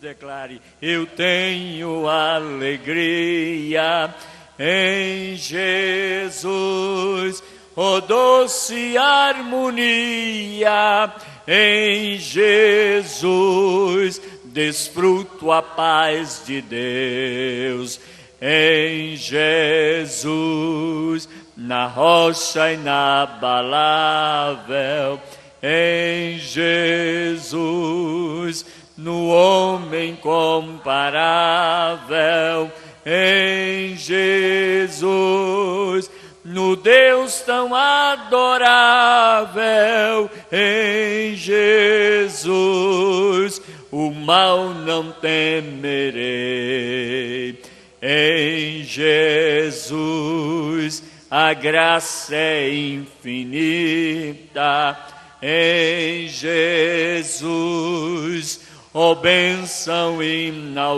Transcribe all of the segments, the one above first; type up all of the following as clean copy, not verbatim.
Declare: eu tenho alegria em Jesus, oh doce harmonia em Jesus, desfruto a paz de Deus em Jesus, na rocha inabalável em Jesus, no homem comparável em Jesus, no Deus tão adorável em Jesus, o mal não temerei. Em Jesus a graça é infinita, em Jesus, ó bênção inaudita,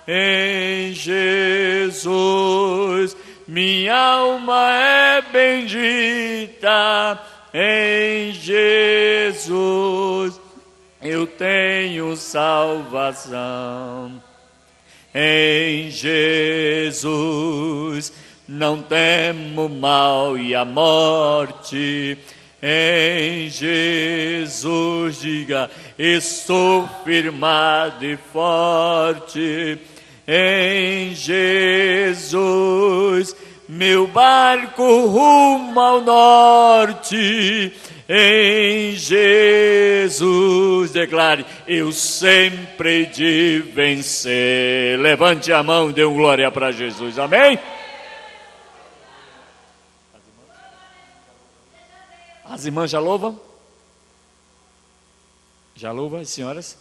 em Jesus, minha alma é bendita, em Jesus, eu tenho salvação. Em Jesus, não temo mal e a morte. Em Jesus, diga, estou firmado e forte. Em Jesus, meu barco rumo ao norte. Em Jesus, declare, eu sempre de vencer. Levante a mão e dê glória para Jesus, amém? As irmãs já louvam? Já louvam, as senhoras?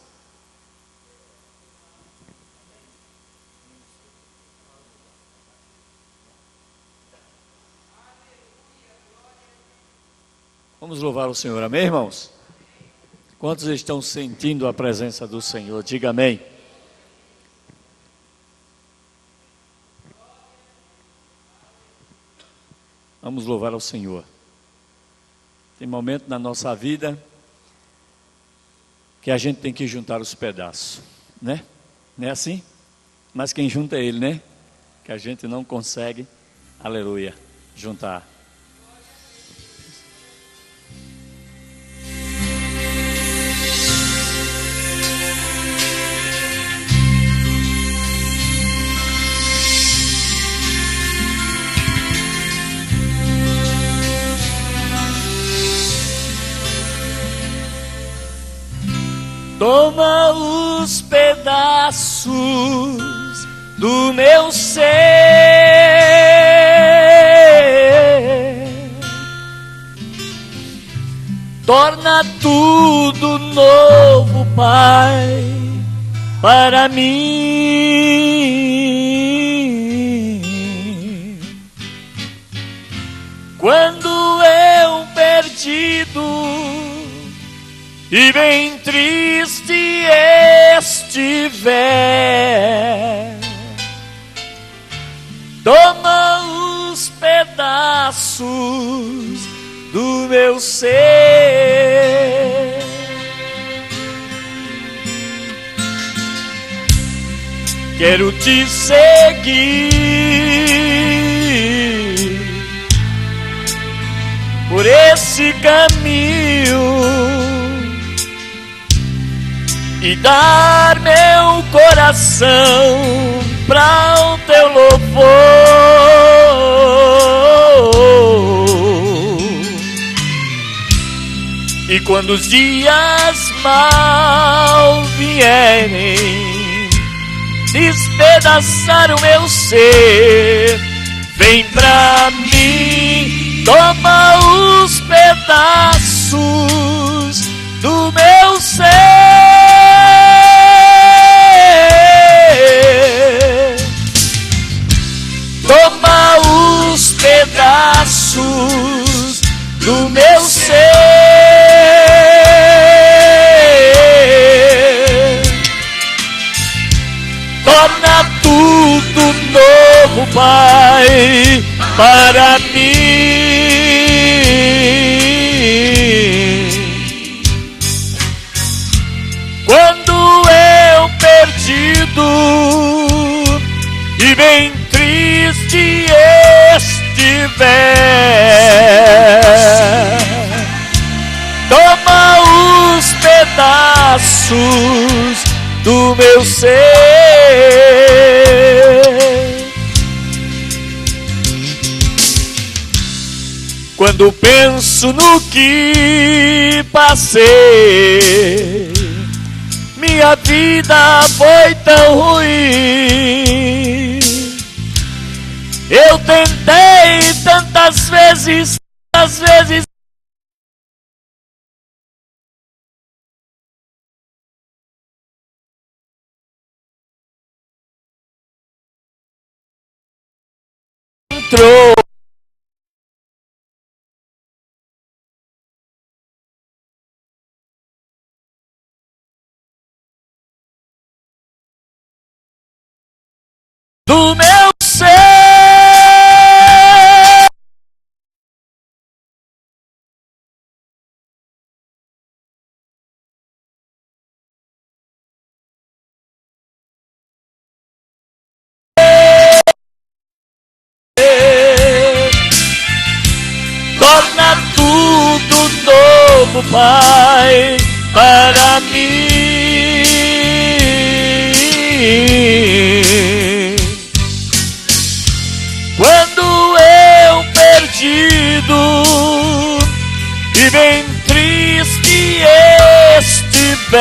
Vamos louvar o Senhor, amém, irmãos? Quantos estão sentindo a presença do Senhor? Diga amém. Vamos louvar ao Senhor. Tem momento na nossa vida que a gente tem que juntar os pedaços, né? Não é assim? Mas quem junta é Ele, né? Que a gente não consegue, aleluia, juntar. Toma os pedaços do meu ser, torna tudo novo, Pai, para mim. Quando eu perdido e bem triste estiver, toma os pedaços do meu ser. Quero te seguir por esse caminho e dar meu coração para o teu louvor. E quando os dias mal vierem despedaçar o meu ser, vem pra mim, toma os pedaços do meu ser. Toma os pedaços do meu ser. Torna tudo novo, Pai, para mim. estiver. Toma os pedaços do meu ser. Quando penso no que passei, minha vida foi tão ruim. Eu tentei tantas vezes, entrou. Do meu ser. Torna tudo novo, Pai, para mim. Quando eu perdido e bem triste estiver,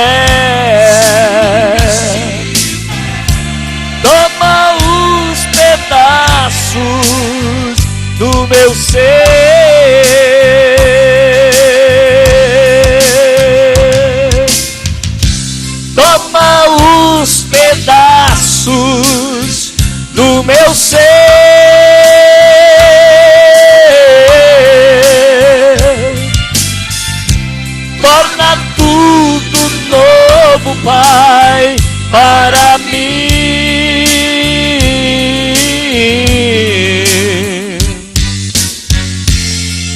toma os pedaços do meu ser. Toma os pedaços do meu ser. Torna tudo novo, Pai, para mim.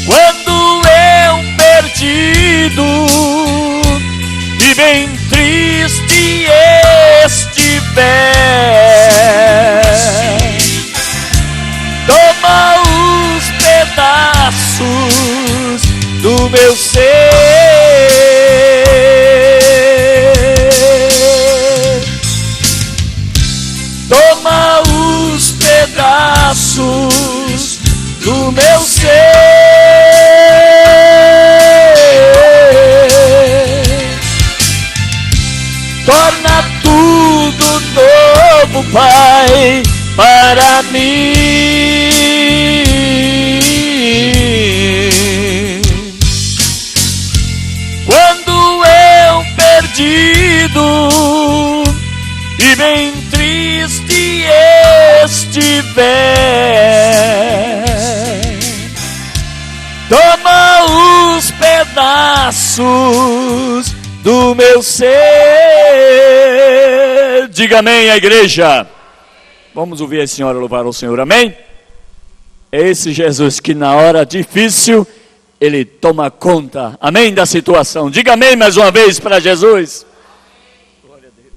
Quando eu perdido e bem triste estiver, toma os pedaços do meu ser. Toma os pedaços do meu ser. Torna tudo novo, Pai, para mim. Quando eu perdido e bem triste estiver, toma os pedaços do meu ser. Diga amém, a igreja. Vamos ouvir a senhora louvar o Senhor, amém? É esse Jesus que na hora difícil Ele toma conta, amém, da situação. Diga amém mais uma vez para Jesus. Glória a Deus.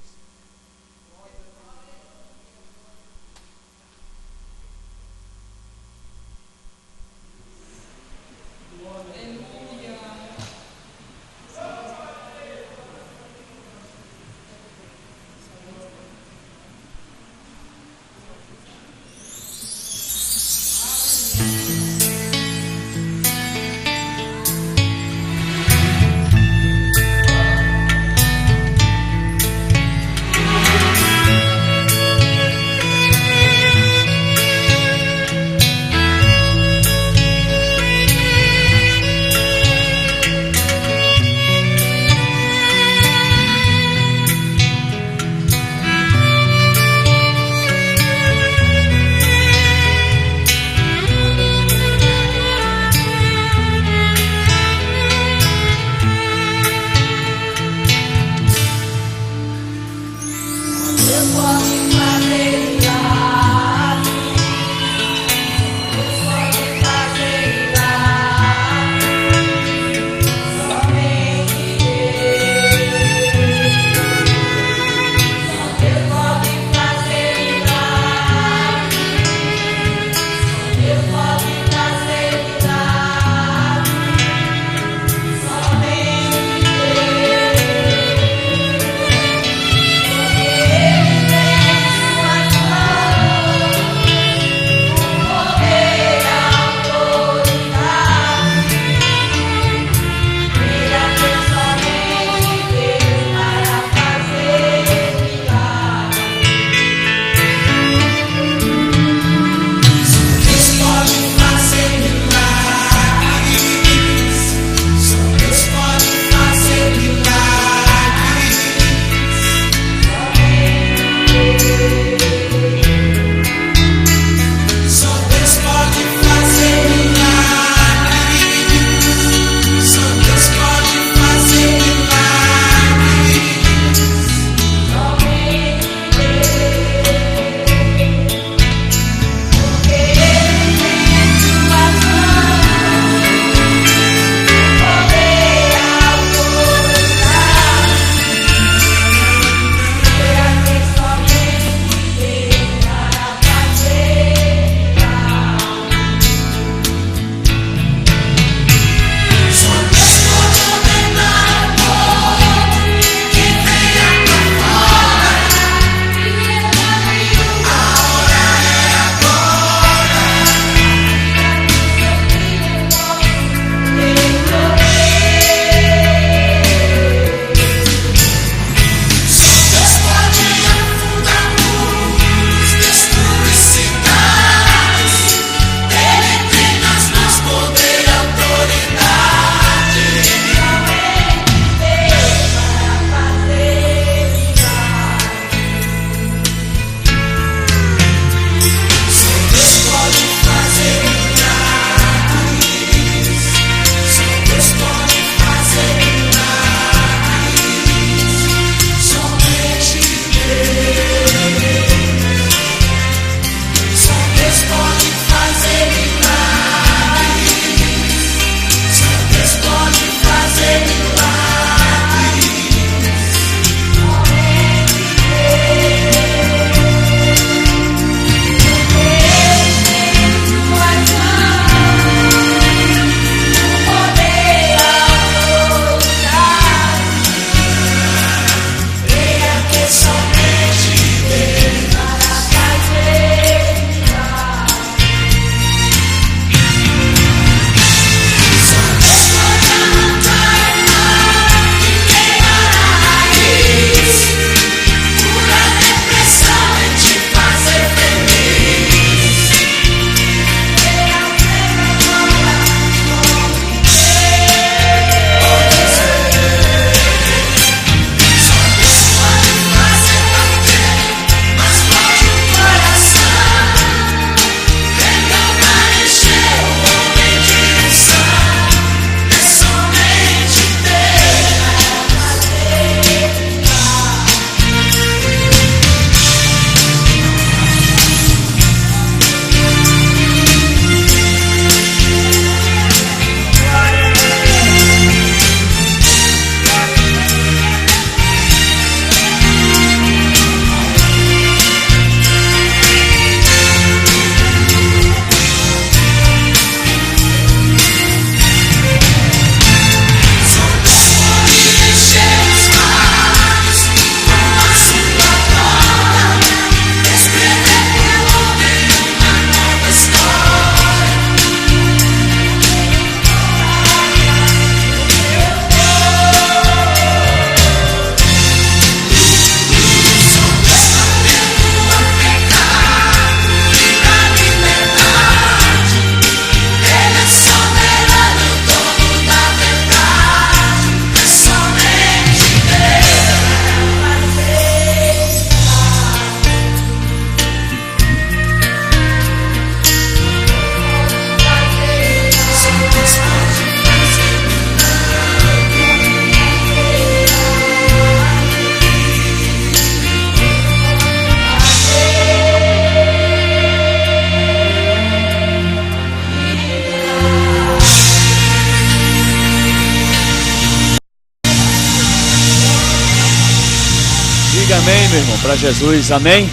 Diga amém, meu irmão, para Jesus, amém?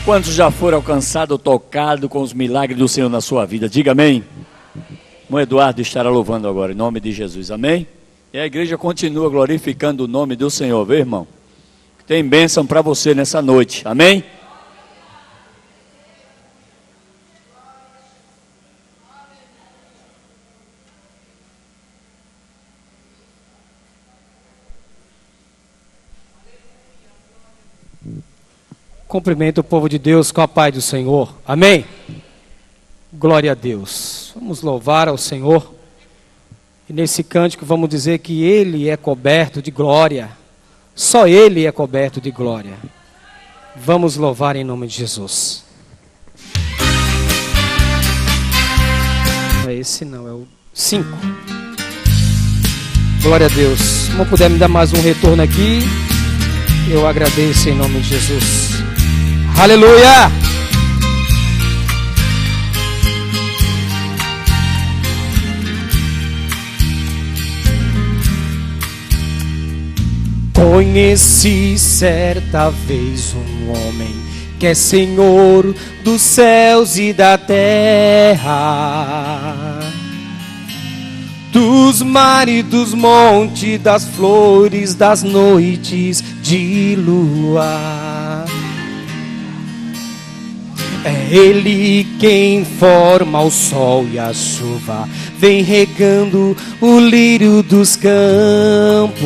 Quantos já foram alcançados, tocados com os milagres do Senhor na sua vida? Diga amém. O Eduardo estará louvando agora, em nome de Jesus, amém? E a igreja continua glorificando o nome do Senhor, viu, irmão? Tem bênção para você nessa noite, amém? Cumprimento o povo de Deus com a paz do Senhor. Amém? Glória a Deus. Vamos louvar ao Senhor. E nesse cântico vamos dizer que Ele é coberto de glória. Só Ele é coberto de glória. Vamos louvar em nome de Jesus. Não é esse não, é o 5. Glória a Deus. Se não puder me dar mais um retorno aqui, eu agradeço em nome de Jesus. Aleluia! Conheci certa vez um homem que é Senhor dos céus e da terra, dos mares, dos montes, das flores, das noites de lua. É Ele quem forma o sol e a chuva, vem regando o lírio dos campos,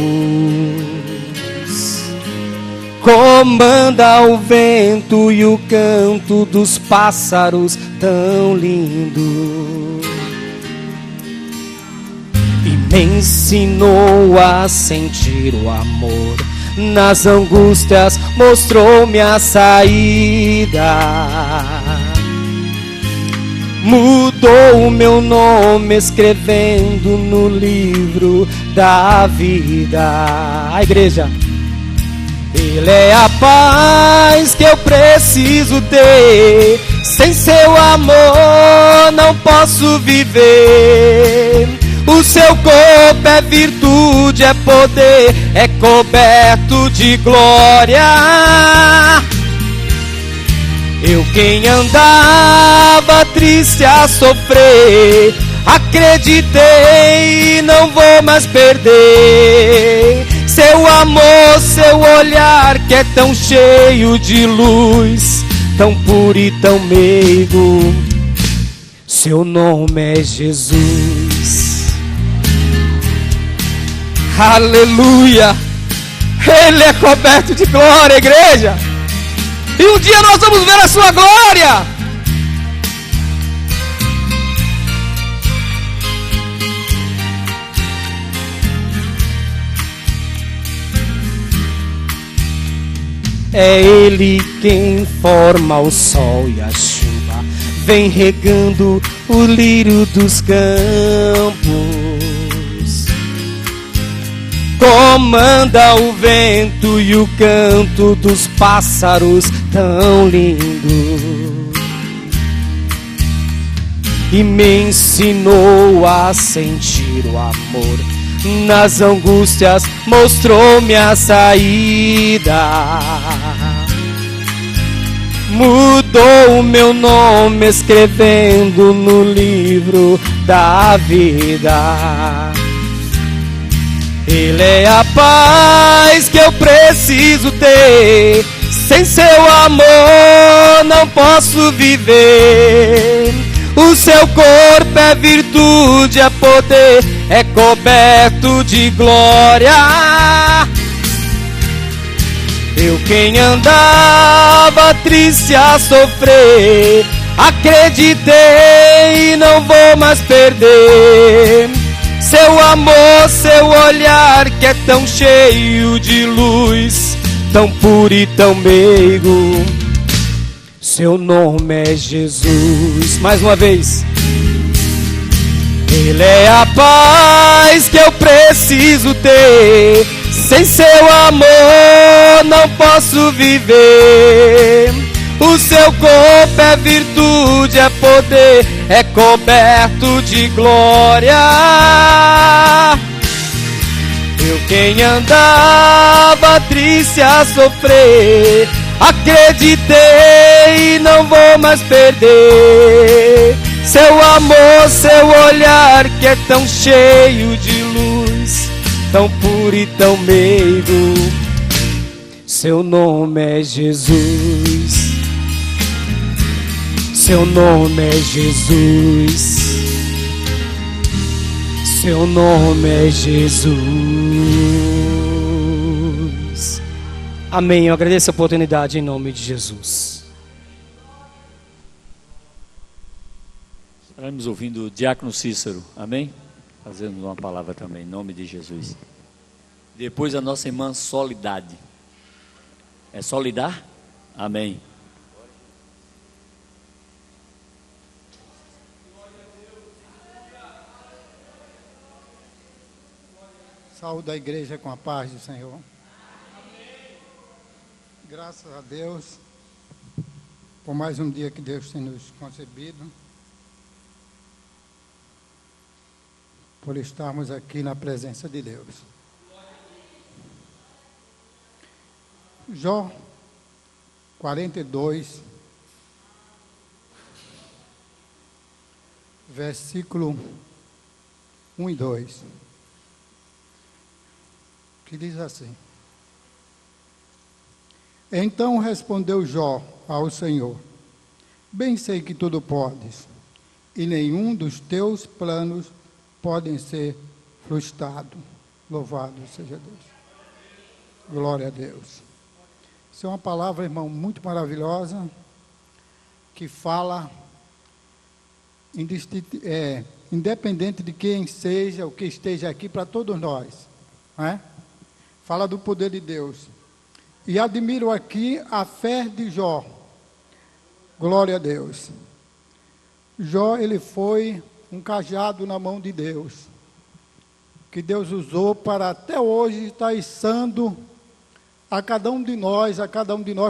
comanda o vento e o canto dos pássaros tão lindo. E me ensinou a sentir o amor, nas angústias mostrou-me a saída. Mudou o meu nome escrevendo no livro da vida. A igreja. Ele é a paz que eu preciso ter. Sem seu amor não posso viver. O seu corpo é virtude, é poder, é coberto de glória. Eu quem andava triste a sofrer, acreditei e não vou mais perder. Seu amor, seu olhar que é tão cheio de luz, tão puro e tão meigo. Seu nome é Jesus. Aleluia! Ele é coberto de glória, igreja. E um dia nós vamos ver a sua glória. É Ele quem forma o sol e a chuva, vem regando o lírio dos campos, comanda o vento e o canto dos pássaros tão lindo. E me ensinou a sentir o amor, nas angústias mostrou-me a saída. Mudou o meu nome escrevendo no livro da vida. Ele é a paz que eu preciso ter. Sem seu amor não posso viver. O seu corpo é virtude, é poder, é coberto de glória. Eu quem andava triste a sofrer, acreditei e não vou mais perder. Seu amor, seu olhar que é tão cheio de luz, tão puro e tão meigo. Seu nome é Jesus. Mais uma vez. Ele é a paz que eu preciso ter. Sem seu amor não posso viver. O seu corpo é virtude, é poder, é coberto de glória. Eu quem andava triste a sofrer, acreditei e não vou mais perder seu amor, seu olhar que é tão cheio de luz, tão puro e tão meigo. Seu nome é Jesus. Seu nome é Jesus. Seu nome é Jesus. Amém. Eu agradeço a oportunidade em nome de Jesus. Estaremos ouvindo o Diácono Cícero, amém? Fazendo uma palavra também, em nome de Jesus. Depois a nossa irmã Solidade. É Solidar? Amém. Saúde a igreja com a paz do Senhor. Graças a Deus por mais um dia que Deus tem nos concebido, por estarmos aqui na presença de Deus. Jó 42, versículo 1 e 2, que diz assim: Então respondeu Jó ao Senhor: Bem sei que tudo podes, e nenhum dos teus planos podem ser frustrado. Louvado seja Deus. Glória a Deus. Isso é uma palavra, irmão, muito maravilhosa, que fala, independente de quem seja, o que esteja aqui, para todos nós, não é? Fala do poder de Deus. E admiro aqui a fé de Jó. Glória a Deus. Jó, ele foi um cajado na mão de Deus, que Deus usou para até hoje estar içando a cada um de nós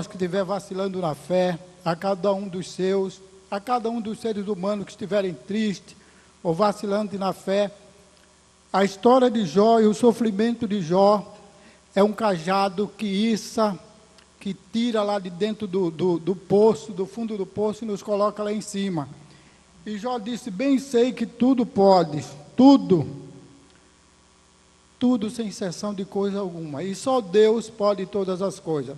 que estiver vacilando na fé, a cada um dos seus, a cada um dos seres humanos que estiverem tristes ou vacilando na fé. A história de Jó e o sofrimento de Jó é um cajado que iça, que tira lá de dentro do poço, do fundo do poço, e nos coloca lá em cima. E Jó disse: Bem sei que tudo podes, tudo sem exceção de coisa alguma. E só Deus pode todas as coisas.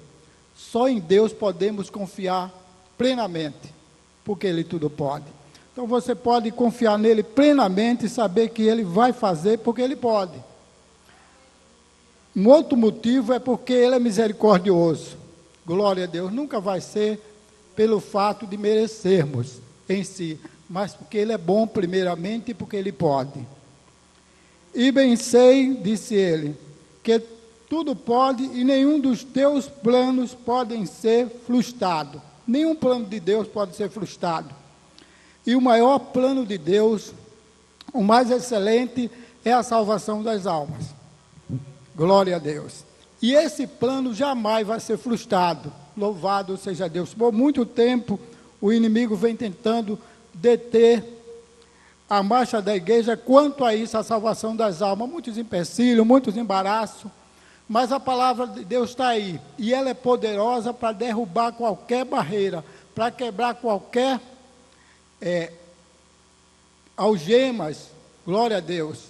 Só em Deus podemos confiar plenamente, porque Ele tudo pode. Então você pode confiar nele plenamente e saber que Ele vai fazer, porque Ele pode. Um outro motivo é porque Ele é misericordioso. Glória a Deus. Nunca vai ser pelo fato de merecermos em si, mas porque Ele é bom primeiramente e porque Ele pode. E bem sei, disse ele, que tudo pode e nenhum dos teus planos podem ser frustrado. Nenhum plano de Deus pode ser frustrado. E o maior plano de Deus, o mais excelente, é a salvação das almas. Glória a Deus. E esse plano jamais vai ser frustrado. Louvado seja Deus. Por muito tempo, o inimigo vem tentando deter a marcha da igreja quanto a isso, a salvação das almas. Muitos empecilhos, muitos embaraços, mas a palavra de Deus está aí, e ela é poderosa para derrubar qualquer barreira, para quebrar qualquer algemas, glória a Deus,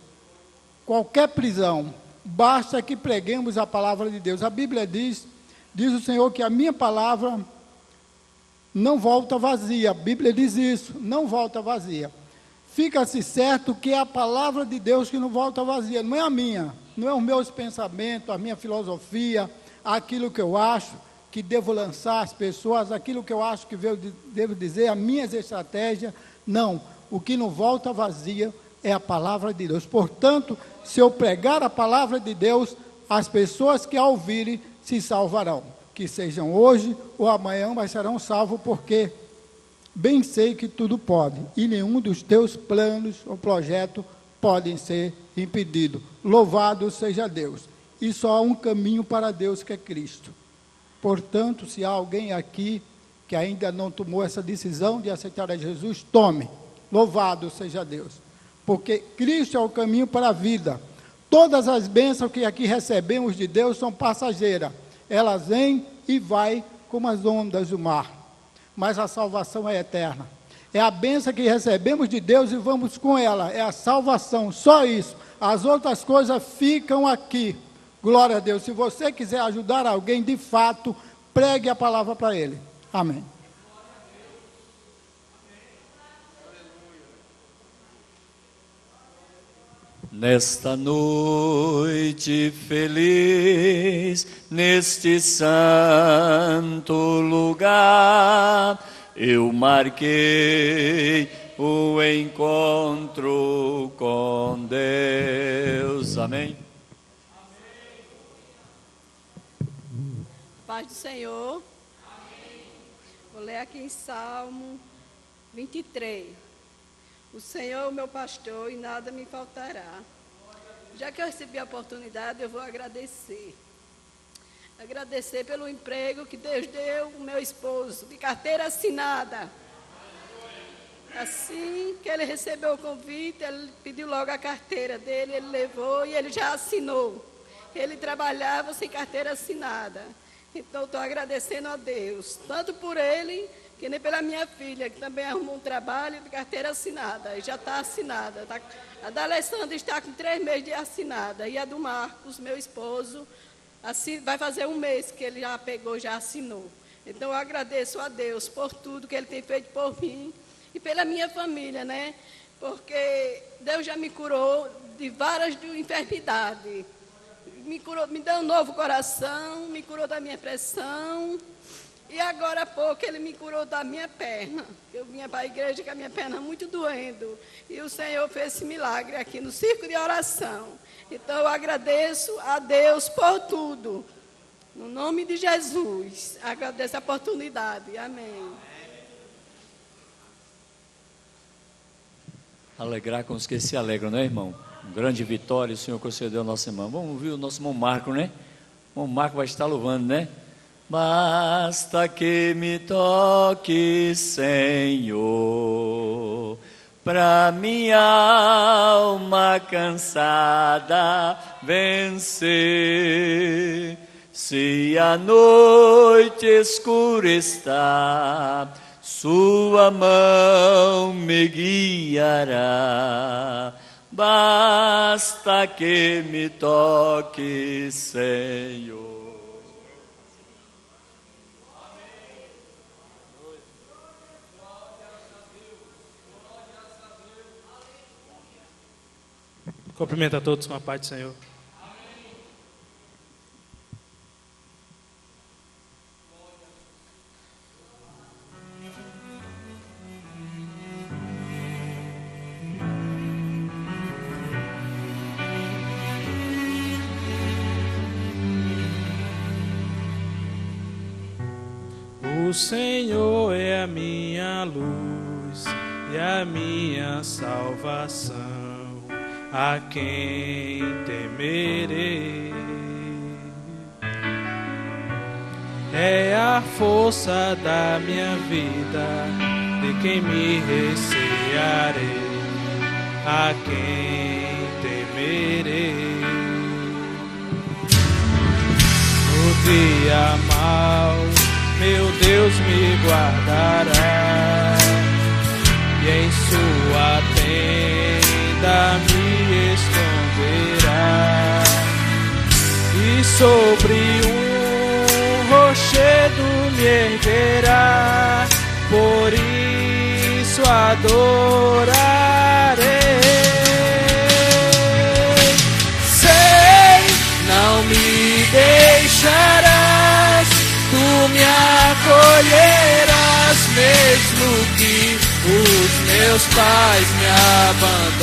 qualquer prisão. Basta que preguemos a palavra de Deus. A Bíblia diz o Senhor, que a minha palavra não volta vazia. A Bíblia diz isso, não volta vazia. Fica-se certo que é a palavra de Deus que não volta vazia, não é a minha, não é os meus pensamentos, a minha filosofia, aquilo que eu acho que devo lançar às pessoas, aquilo que eu acho que devo dizer, as minhas estratégias. Não, o que não volta vazia é a palavra de Deus. Portanto, se eu pregar a palavra de Deus, as pessoas que a ouvirem se salvarão, que sejam hoje ou amanhã, mas serão salvos, porque bem sei que tudo pode, e nenhum dos teus planos ou projetos podem ser impedidos. Louvado seja Deus. E só há um caminho para Deus, que é Cristo. Portanto, se há alguém aqui que ainda não tomou essa decisão de aceitar a Jesus, tome. Louvado seja Deus. Porque Cristo é o caminho para a vida. Todas as bênçãos que aqui recebemos de Deus são passageiras. Elas vêm e vai como as ondas do mar. Mas a salvação é eterna. É a bênção que recebemos de Deus e vamos com ela. É a salvação, só isso. As outras coisas ficam aqui. Glória a Deus. Se você quiser ajudar alguém, de fato, pregue a palavra para ele. Amém. Nesta noite feliz, neste santo lugar, eu marquei o encontro com Deus. Amém. Paz do Senhor. Vou ler aqui em Salmo 23. O Senhor é o meu pastor e nada me faltará. Já que eu recebi a oportunidade, eu vou agradecer. Agradecer pelo emprego que Deus deu ao meu esposo, de carteira assinada. Assim que ele recebeu o convite, ele pediu logo a carteira dele, ele levou e ele já assinou. Ele trabalhava sem carteira assinada. Então, estou agradecendo a Deus, tanto por ele, que nem pela minha filha, que também arrumou um trabalho de carteira assinada, e já está assinada. A da Alessandra está com 3 meses de assinada, e a do Marcos, meu esposo, assim, vai fazer 1 mês que ele já pegou, já assinou. Então, eu agradeço a Deus por tudo que ele tem feito por mim e pela minha família, né? Porque Deus já me curou de várias enfermidades. Me curou, me deu um novo coração, me curou da minha pressão. E agora há pouco ele me curou da minha perna. Eu vinha para a igreja com a minha perna muito doendo. E o Senhor fez esse milagre aqui no círculo de oração. Então eu agradeço a Deus por tudo. No nome de Jesus. Agradeço a oportunidade. Amém. Alegrar com os que se alegram, né, irmão? Grande vitória o Senhor concedeu ao nosso irmão. Vamos ouvir o nosso irmão Marco, né? O irmão Marco vai estar louvando, né? Basta que me toque, Senhor, pra minha alma cansada vencer. Se a noite escura está, sua mão me guiará. Basta que me toque, Senhor. Cumprimento a todos com a paz do Senhor. O Senhor é a minha luz e a minha salvação. A quem temerei? É a força da minha vida, de quem me recearei? A quem temerei? No dia mau, meu Deus me guardará, e em sua tenda me esconderá, e sobre rochedo me erguerá, por isso adorarei. Sei, não me deixarás, tu me acolherás, mesmo que os meus pais me abandonem.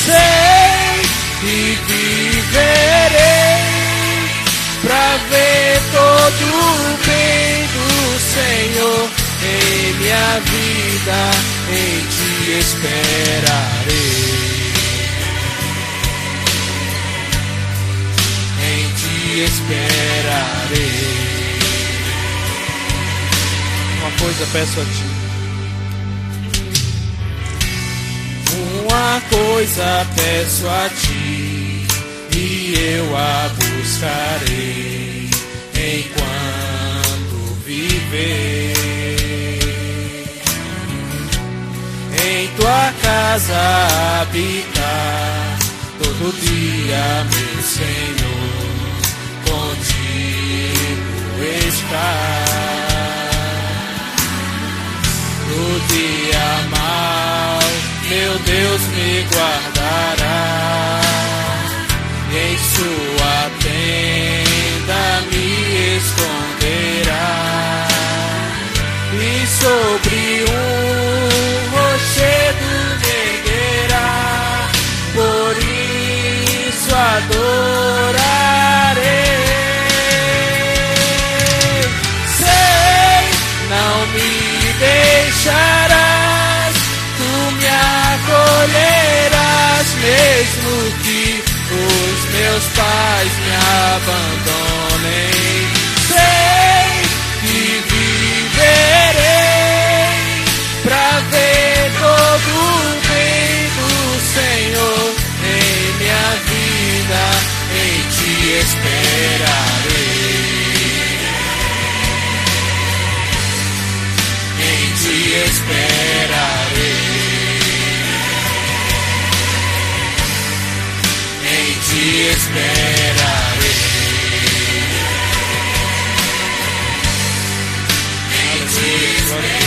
Sei que viverei pra ver todo o bem do Senhor em minha vida, em ti esperarei, em ti esperarei. Uma coisa peço a ti, um uma coisa peço a ti, e eu a buscarei enquanto viver. Em tua casa habitar todo dia, meu Senhor, contigo estar. No dia mau, meu Deus me guardará, em sua tenda me esconderá, e sobre rochedo me erguerá, por isso adorarei. Sei, não me deixarás, tu me acolherás, mesmo que os meus pais me abandonem. Sei que viverei pra ver todo o bem do Senhor em minha vida, em ti esperarei, em ti esperarei, em ti esperarei, em ti esperarei.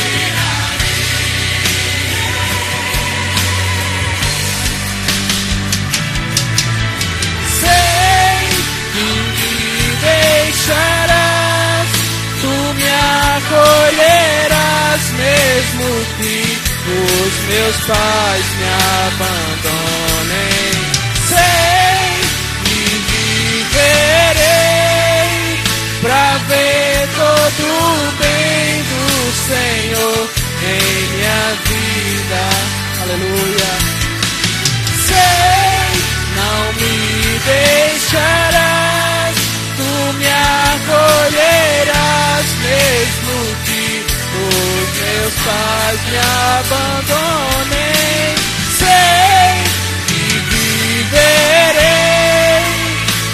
Deixarás, tu me acolherás, mesmo que os meus pais me abandonem. Sei que viverei pra ver todo o bem do Senhor em minha vida. Aleluia. Sei, não me deixarás, tu me acolherás, mesmo que os meus pais me abandonem. Sei que viverei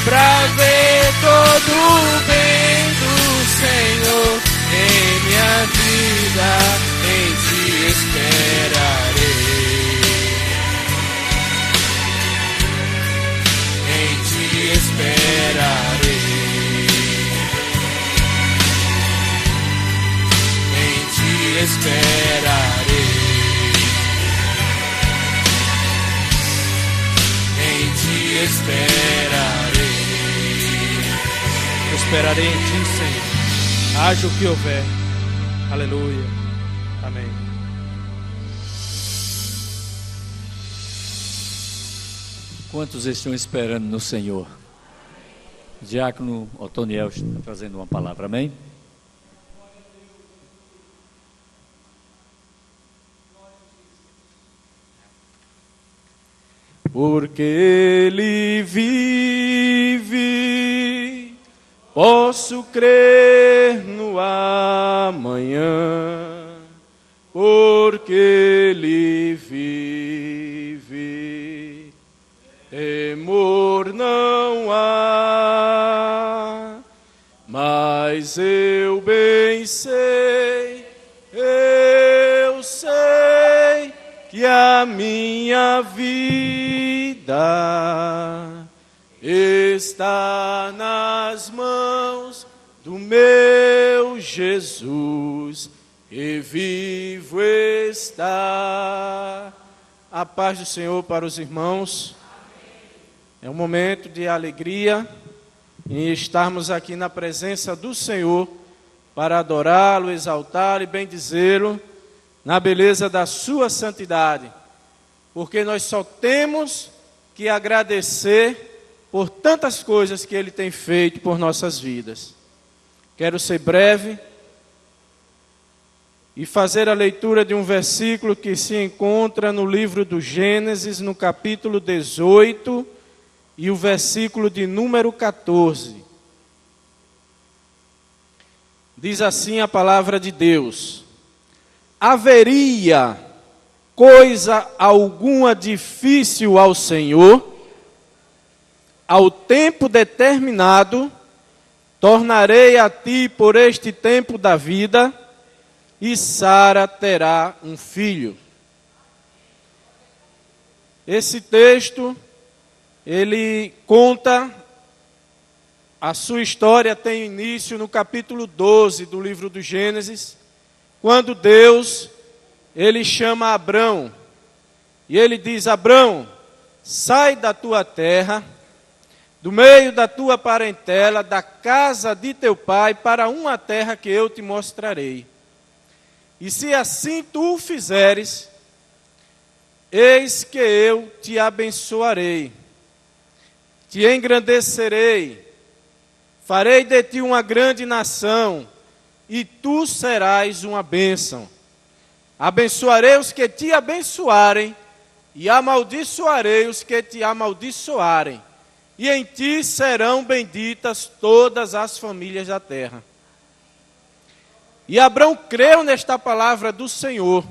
pra ver todo o bem do Senhor em minha vida, em ti esperarei, em ti esperarei, esperarei, em ti esperarei. Eu esperarei em ti, Senhor, haja o que houver. Aleluia. Amém. Quantos estão esperando no Senhor? O diácono Otoniel está trazendo uma palavra, amém? Porque Ele vive, posso crer no amanhã. Porque Ele vive, temor não há. Mas eu bem sei, eu sei que a minha vida está nas mãos do meu Jesus, e vivo está. A paz do Senhor para os irmãos. É um momento de alegria em estarmos aqui na presença do Senhor para adorá-lo, exaltá-lo e bendizê-lo na beleza da sua santidade, porque nós só temos que agradecer por tantas coisas que Ele tem feito por nossas vidas. Quero ser breve e fazer a leitura de um versículo que se encontra no livro do Gênesis, no capítulo 18, e o versículo de número 14. Diz assim a palavra de Deus: haveria coisa alguma difícil ao Senhor, ao tempo determinado, tornarei a ti por este tempo da vida, e Sara terá um filho. Esse texto, ele conta, a sua história tem início no capítulo 12 do livro do Gênesis, quando Deus, ele chama Abrão, e ele diz: Abrão, sai da tua terra, do meio da tua parentela, da casa de teu pai, para uma terra que eu te mostrarei. E se assim tu o fizeres, eis que eu te abençoarei, te engrandecerei, farei de ti uma grande nação, e tu serás uma bênção. Abençoarei os que te abençoarem, e amaldiçoarei os que te amaldiçoarem. E em ti serão benditas todas as famílias da terra. E Abrão creu nesta palavra do Senhor.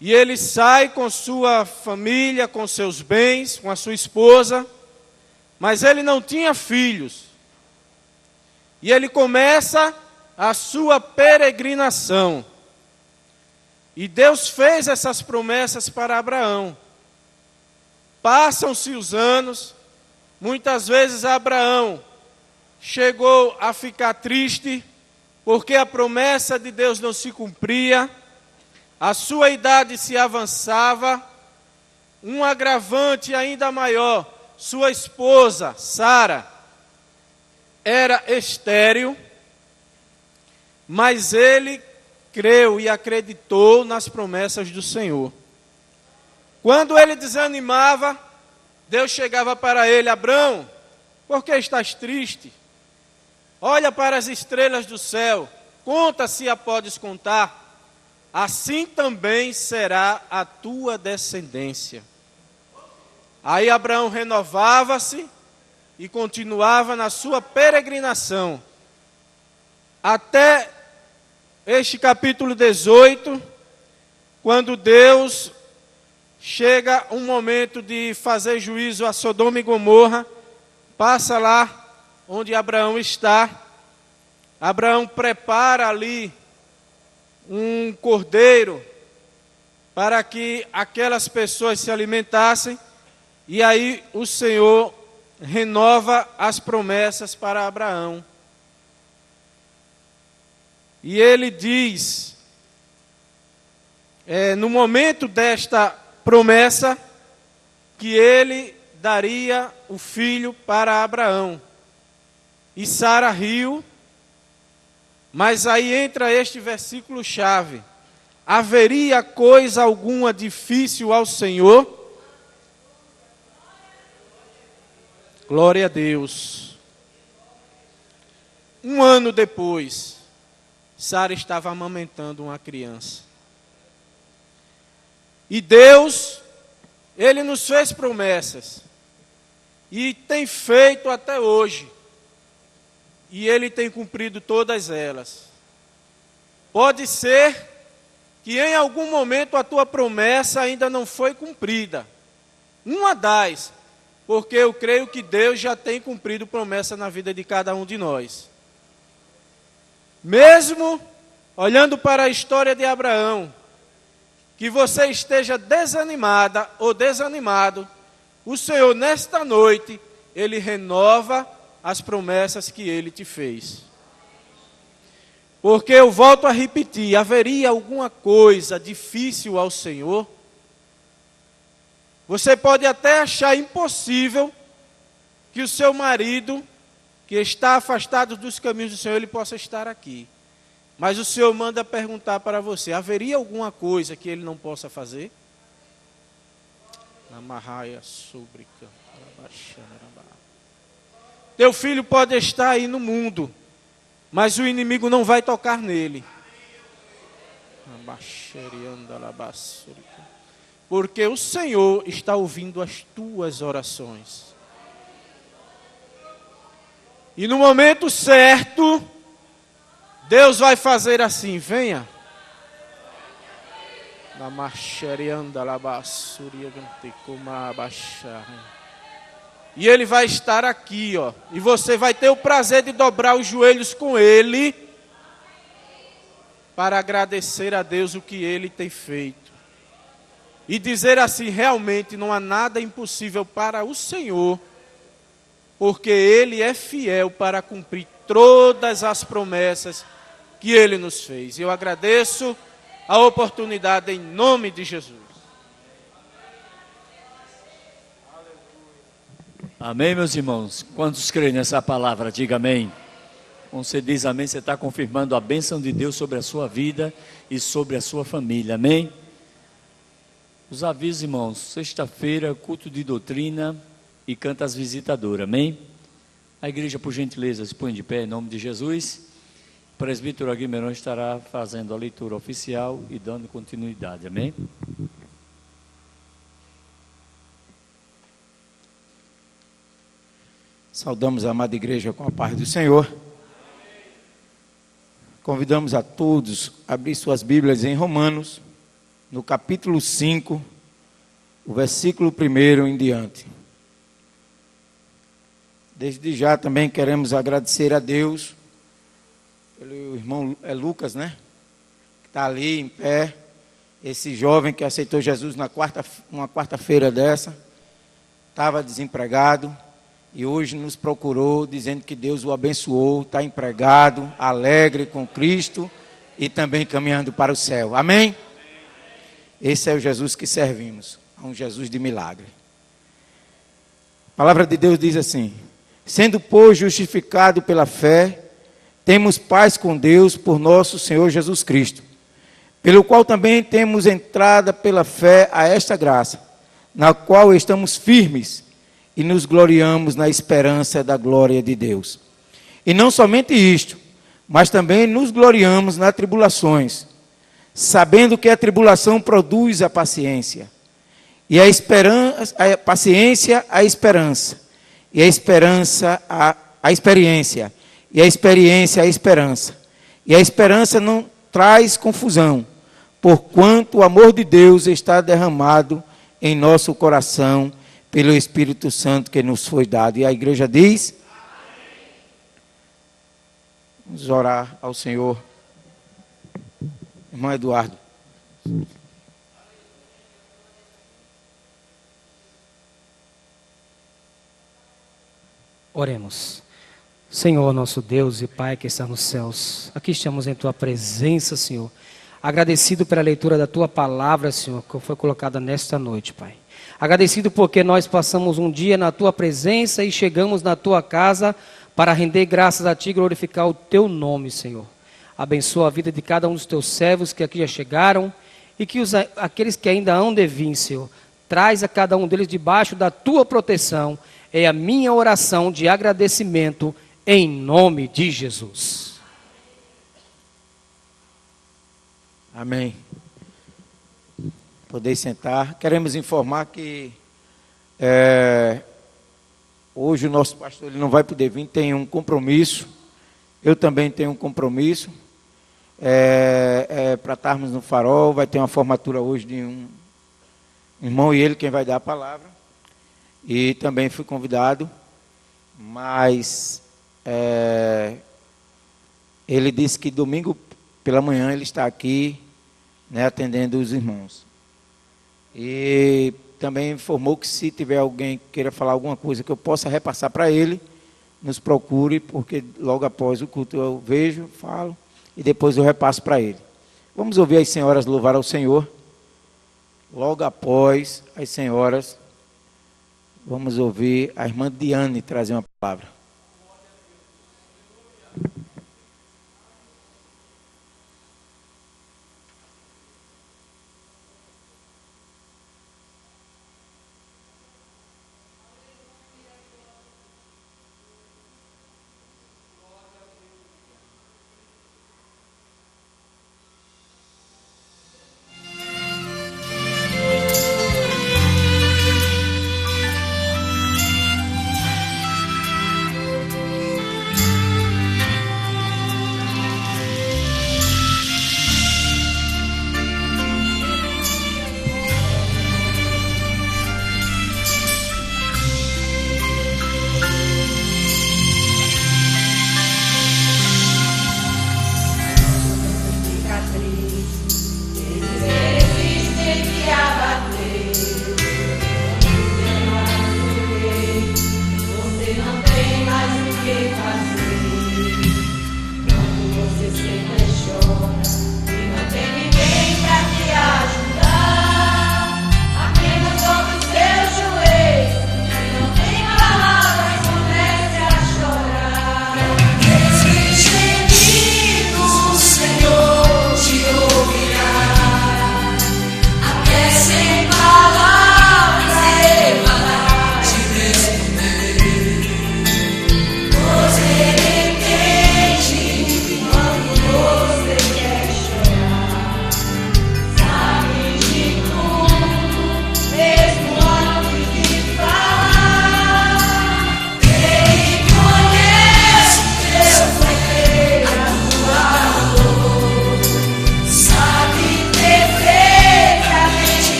E ele sai com sua família, com seus bens, com a sua esposa. Mas ele não tinha filhos. E ele começa a sua peregrinação. E Deus fez essas promessas para Abraão. Passam-se os anos, muitas vezes Abraão chegou a ficar triste, porque a promessa de Deus não se cumpria, a sua idade se avançava, um agravante ainda maior, sua esposa, Sara, era estéril, mas ele creu e acreditou nas promessas do Senhor. Quando ele desanimava, Deus chegava para ele: Abrão, por que estás triste? Olha para as estrelas do céu, conta se a podes contar, assim também será a tua descendência. Aí Abraão renovava-se e continuava na sua peregrinação, até este capítulo 18, quando Deus chega um momento de fazer juízo a Sodoma e Gomorra, passa lá onde Abraão está. Abraão prepara ali um cordeiro para que aquelas pessoas se alimentassem, e aí o Senhor renova as promessas para Abraão. E ele diz, no momento desta promessa, que ele daria o filho para Abraão. E Sara riu, mas aí entra este versículo chave: haveria coisa alguma difícil ao Senhor? Glória a Deus. Um ano depois, Sara estava amamentando uma criança. E Deus, Ele nos fez promessas, e tem feito até hoje, e Ele tem cumprido todas elas. Pode ser que em algum momento a tua promessa ainda não foi cumprida, uma das, porque eu creio que Deus já tem cumprido promessa na vida de cada um de nós. Mesmo olhando para a história de Abraão, que você esteja desanimada ou desanimado, o Senhor nesta noite, Ele renova as promessas que Ele te fez. Porque eu volto a repetir, haveria alguma coisa difícil ao Senhor? Você pode até achar impossível que o seu marido, que está afastado dos caminhos do Senhor, ele possa estar aqui. Mas o Senhor manda perguntar para você: haveria alguma coisa que ele não possa fazer? Teu filho pode estar aí no mundo, mas o inimigo não vai tocar nele. Porque o Senhor está ouvindo as tuas orações. E no momento certo, Deus vai fazer assim: venha. E ele vai estar aqui, ó. E você vai ter o prazer de dobrar os joelhos com ele para agradecer a Deus o que ele tem feito. E dizer assim, realmente não há nada impossível para o Senhor, porque ele é fiel para cumprir todas as promessas que ele nos fez. Eu agradeço a oportunidade em nome de Jesus. Amém, meus irmãos? Quantos creem nessa palavra? Diga amém. Quando você diz amém, você está confirmando a bênção de Deus sobre a sua vida e sobre a sua família. Amém? Os avisos, irmãos. Sexta-feira, culto de doutrina e canta as visitadoras. Amém? A igreja, por gentileza, se põe de pé em nome de Jesus. O presbítero Aguimerão estará fazendo a leitura oficial e dando continuidade. Amém? Saudamos a amada igreja com a paz do Senhor. Convidamos a todos a abrir suas Bíblias em Romanos, no capítulo 5, o versículo 1 em diante. Desde já também queremos agradecer a Deus, pelo irmão Lucas, né? Que está ali em pé, esse jovem que aceitou Jesus uma quarta-feira dessa, estava desempregado. E hoje nos procurou dizendo que Deus o abençoou, está empregado, alegre com Cristo e também caminhando para o céu. Amém? Esse é o Jesus que servimos, um Jesus de milagre. A palavra de Deus diz assim: sendo, pois, justificado pela fé, temos paz com Deus por nosso Senhor Jesus Cristo, pelo qual também temos entrada pela fé a esta graça, na qual estamos firmes e nos gloriamos na esperança da glória de Deus. E não somente isto, mas também nos gloriamos nas tribulações, sabendo que a tribulação produz a paciência, e a paciência a esperança, e a esperança a experiência, e a experiência a esperança. E a esperança não traz confusão, porquanto o amor de Deus está derramado em nosso coração pelo Espírito Santo que nos foi dado. E a igreja diz: vamos orar ao Senhor. Irmão Eduardo. Oremos. Senhor, nosso Deus e Pai que está nos céus, aqui estamos em Tua presença, Senhor, agradecido pela leitura da Tua palavra, Senhor, que foi colocada nesta noite, Pai. Agradecido porque nós passamos um dia na Tua presença e chegamos na Tua casa para render graças a Ti e glorificar o Teu nome, Senhor. Abençoa a vida de cada um dos Teus servos que aqui já chegaram e que aqueles que ainda hão de vir, Senhor, traz a cada um deles debaixo da Tua proteção. É a minha oração de agradecimento em nome de Jesus. Amém. Podeis sentar. Queremos informar que hoje o nosso pastor ele não vai poder vir, tem um compromisso. Eu também tenho um compromisso. Para estarmos no Farol, vai ter uma formatura hoje de um irmão e ele quem vai dar a palavra. E também fui convidado, mas ele disse que domingo pela manhã ele está aqui, né, atendendo os irmãos. E também informou que se tiver alguém que queira falar alguma coisa que eu possa repassar para ele, nos procure, porque logo após o culto eu vejo, falo, e depois eu repasso para ele. Vamos ouvir as senhoras louvar ao Senhor. Logo após as senhoras, vamos ouvir a irmã Diane trazer uma palavra.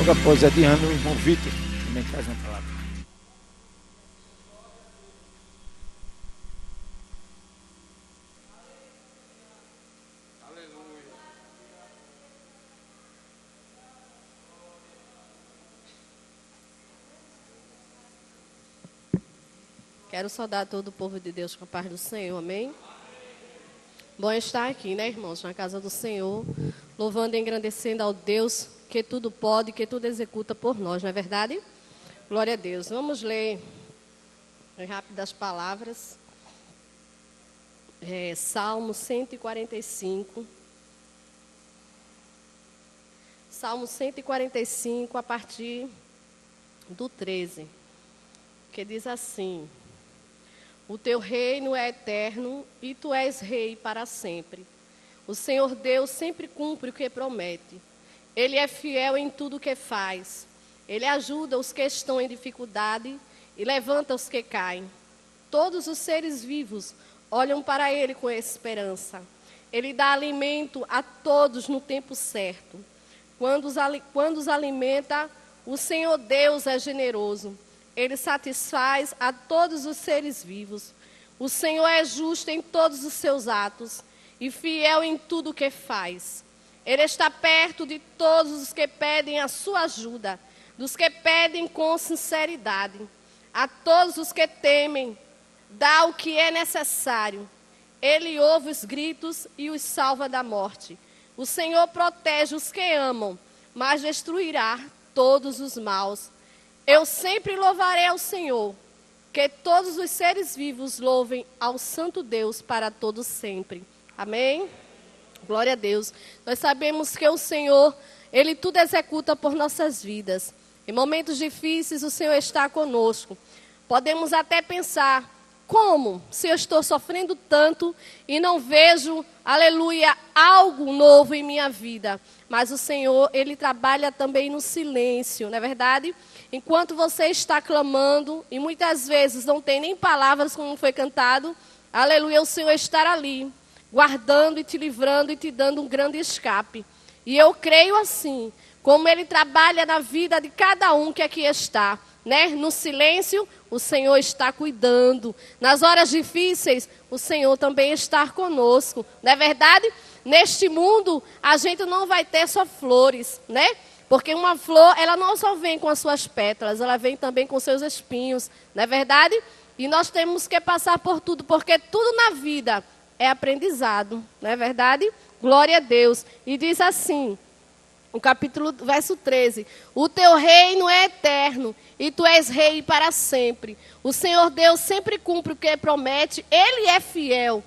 Logo após Ediano, o irmão Vitor também traz uma palavra. Quero saudar todo o povo de Deus com a paz do Senhor, amém? Bom estar aqui, né, irmãos, na casa do Senhor, louvando e engrandecendo ao Deus que tudo pode, que tudo executa por nós, não é verdade? Glória a Deus. Vamos ler em rápidas palavras. Salmo 145. Salmo 145, a partir do 13, que diz assim: o teu reino é eterno e tu és rei para sempre. O Senhor Deus sempre cumpre o que promete. Ele é fiel em tudo o que faz. Ele ajuda os que estão em dificuldade e levanta os que caem. Todos os seres vivos olham para Ele com esperança. Ele dá alimento a todos no tempo certo. Quando os alimenta, o Senhor Deus é generoso. Ele satisfaz a todos os seres vivos. O Senhor é justo em todos os seus atos e fiel em tudo o que faz. Ele está perto de todos os que pedem a sua ajuda, dos que pedem com sinceridade. A todos os que temem, dá o que é necessário. Ele ouve os gritos e os salva da morte. O Senhor protege os que amam, mas destruirá todos os maus. Eu sempre louvarei ao Senhor, que todos os seres vivos louvem ao Santo Deus para todo sempre. Amém? Glória a Deus. Nós sabemos que o Senhor, Ele tudo executa por nossas vidas. Em momentos difíceis, o Senhor está conosco. Podemos até pensar, como? Se eu estou sofrendo tanto e não vejo, aleluia, algo novo em minha vida. Mas o Senhor, Ele trabalha também no silêncio, não é verdade? Enquanto você está clamando, e muitas vezes não tem nem palavras como foi cantado, aleluia, o Senhor está ali, guardando e te livrando e te dando um grande escape. E eu creio assim, como Ele trabalha na vida de cada um que aqui está, né? No silêncio, o Senhor está cuidando. Nas horas difíceis, o Senhor também está conosco, não é verdade? Neste mundo, a gente não vai ter só flores, né? Porque uma flor, ela não só vem com as suas pétalas, ela vem também com seus espinhos, não é verdade? E nós temos que passar por tudo, porque tudo na vida é aprendizado, não é verdade? Glória a Deus. E diz assim, o capítulo, verso 13, o teu reino é eterno e tu és rei para sempre. O Senhor Deus sempre cumpre o que promete, Ele é fiel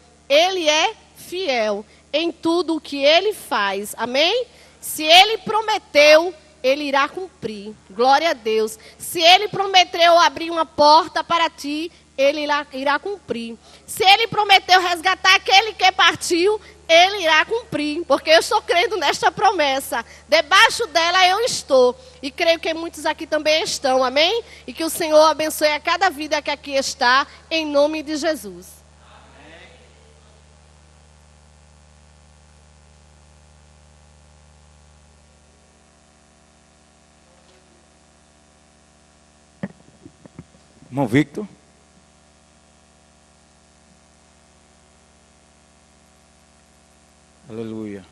em tudo o que Ele faz, amém? Se Ele prometeu, Ele irá cumprir. Glória a Deus. Se Ele prometeu abrir uma porta para ti, Ele irá cumprir. Se Ele prometeu resgatar aquele que partiu, Ele irá cumprir. Porque eu estou crendo nesta promessa. Debaixo dela eu estou. E creio que muitos aqui também estão, amém? E que o Senhor abençoe a cada vida que aqui está, em nome de Jesus. Irmão Victor. Aleluia.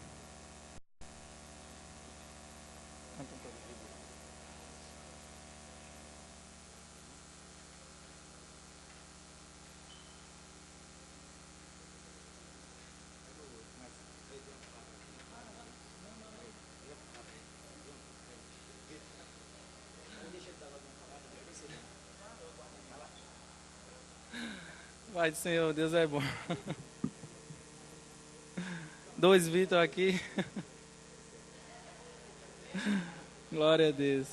Pai do Senhor, Deus é bom. 2 Vitor aqui. Glória a Deus.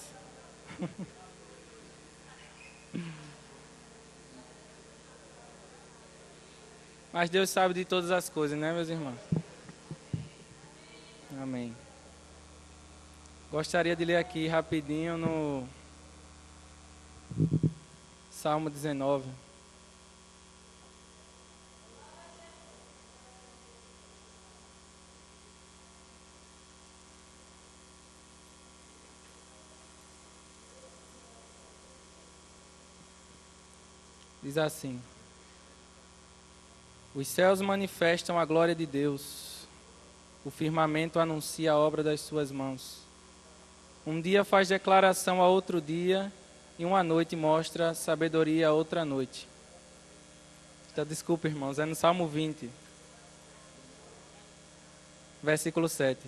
Mas Deus sabe de todas as coisas, né, meus irmãos? Amém. Gostaria de ler aqui rapidinho no Salmo 19. Diz assim: os céus manifestam a glória de Deus, o firmamento anuncia a obra das suas mãos. Um dia faz declaração a outro dia, e uma noite mostra sabedoria a outra noite. Então, desculpa, irmãos, é no Salmo 20, versículo 7.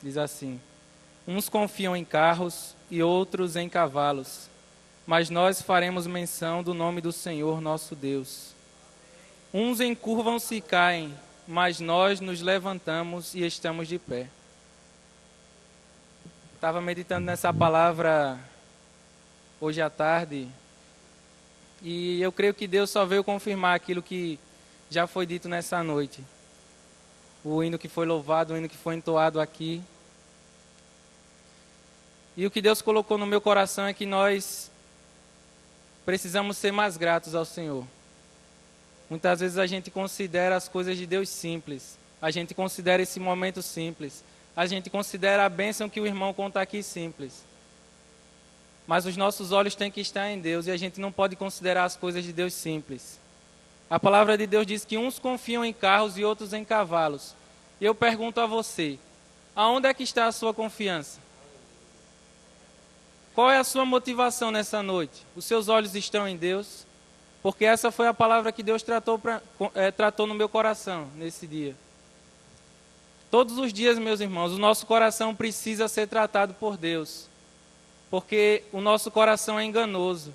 Diz assim: uns confiam em carros e outros em cavalos, mas nós faremos menção do nome do Senhor nosso Deus. Uns encurvam-se e caem, mas nós nos levantamos e estamos de pé. Estava meditando nessa palavra hoje à tarde, e eu creio que Deus só veio confirmar aquilo que já foi dito nessa noite. O hino que foi louvado, o hino que foi entoado aqui. E o que Deus colocou no meu coração é que nós precisamos ser mais gratos ao Senhor. Muitas vezes a gente considera as coisas de Deus simples. A gente considera esse momento simples. A gente considera a bênção que o irmão conta aqui simples. Mas os nossos olhos têm que estar em Deus e a gente não pode considerar as coisas de Deus simples. A palavra de Deus diz que uns confiam em carros e outros em cavalos. E eu pergunto a você, aonde é que está a sua confiança? Qual é a sua motivação nessa noite? Os seus olhos estão em Deus? Porque essa foi a palavra que Deus tratou no meu coração nesse dia. Todos os dias, meus irmãos, o nosso coração precisa ser tratado por Deus. Porque o nosso coração é enganoso.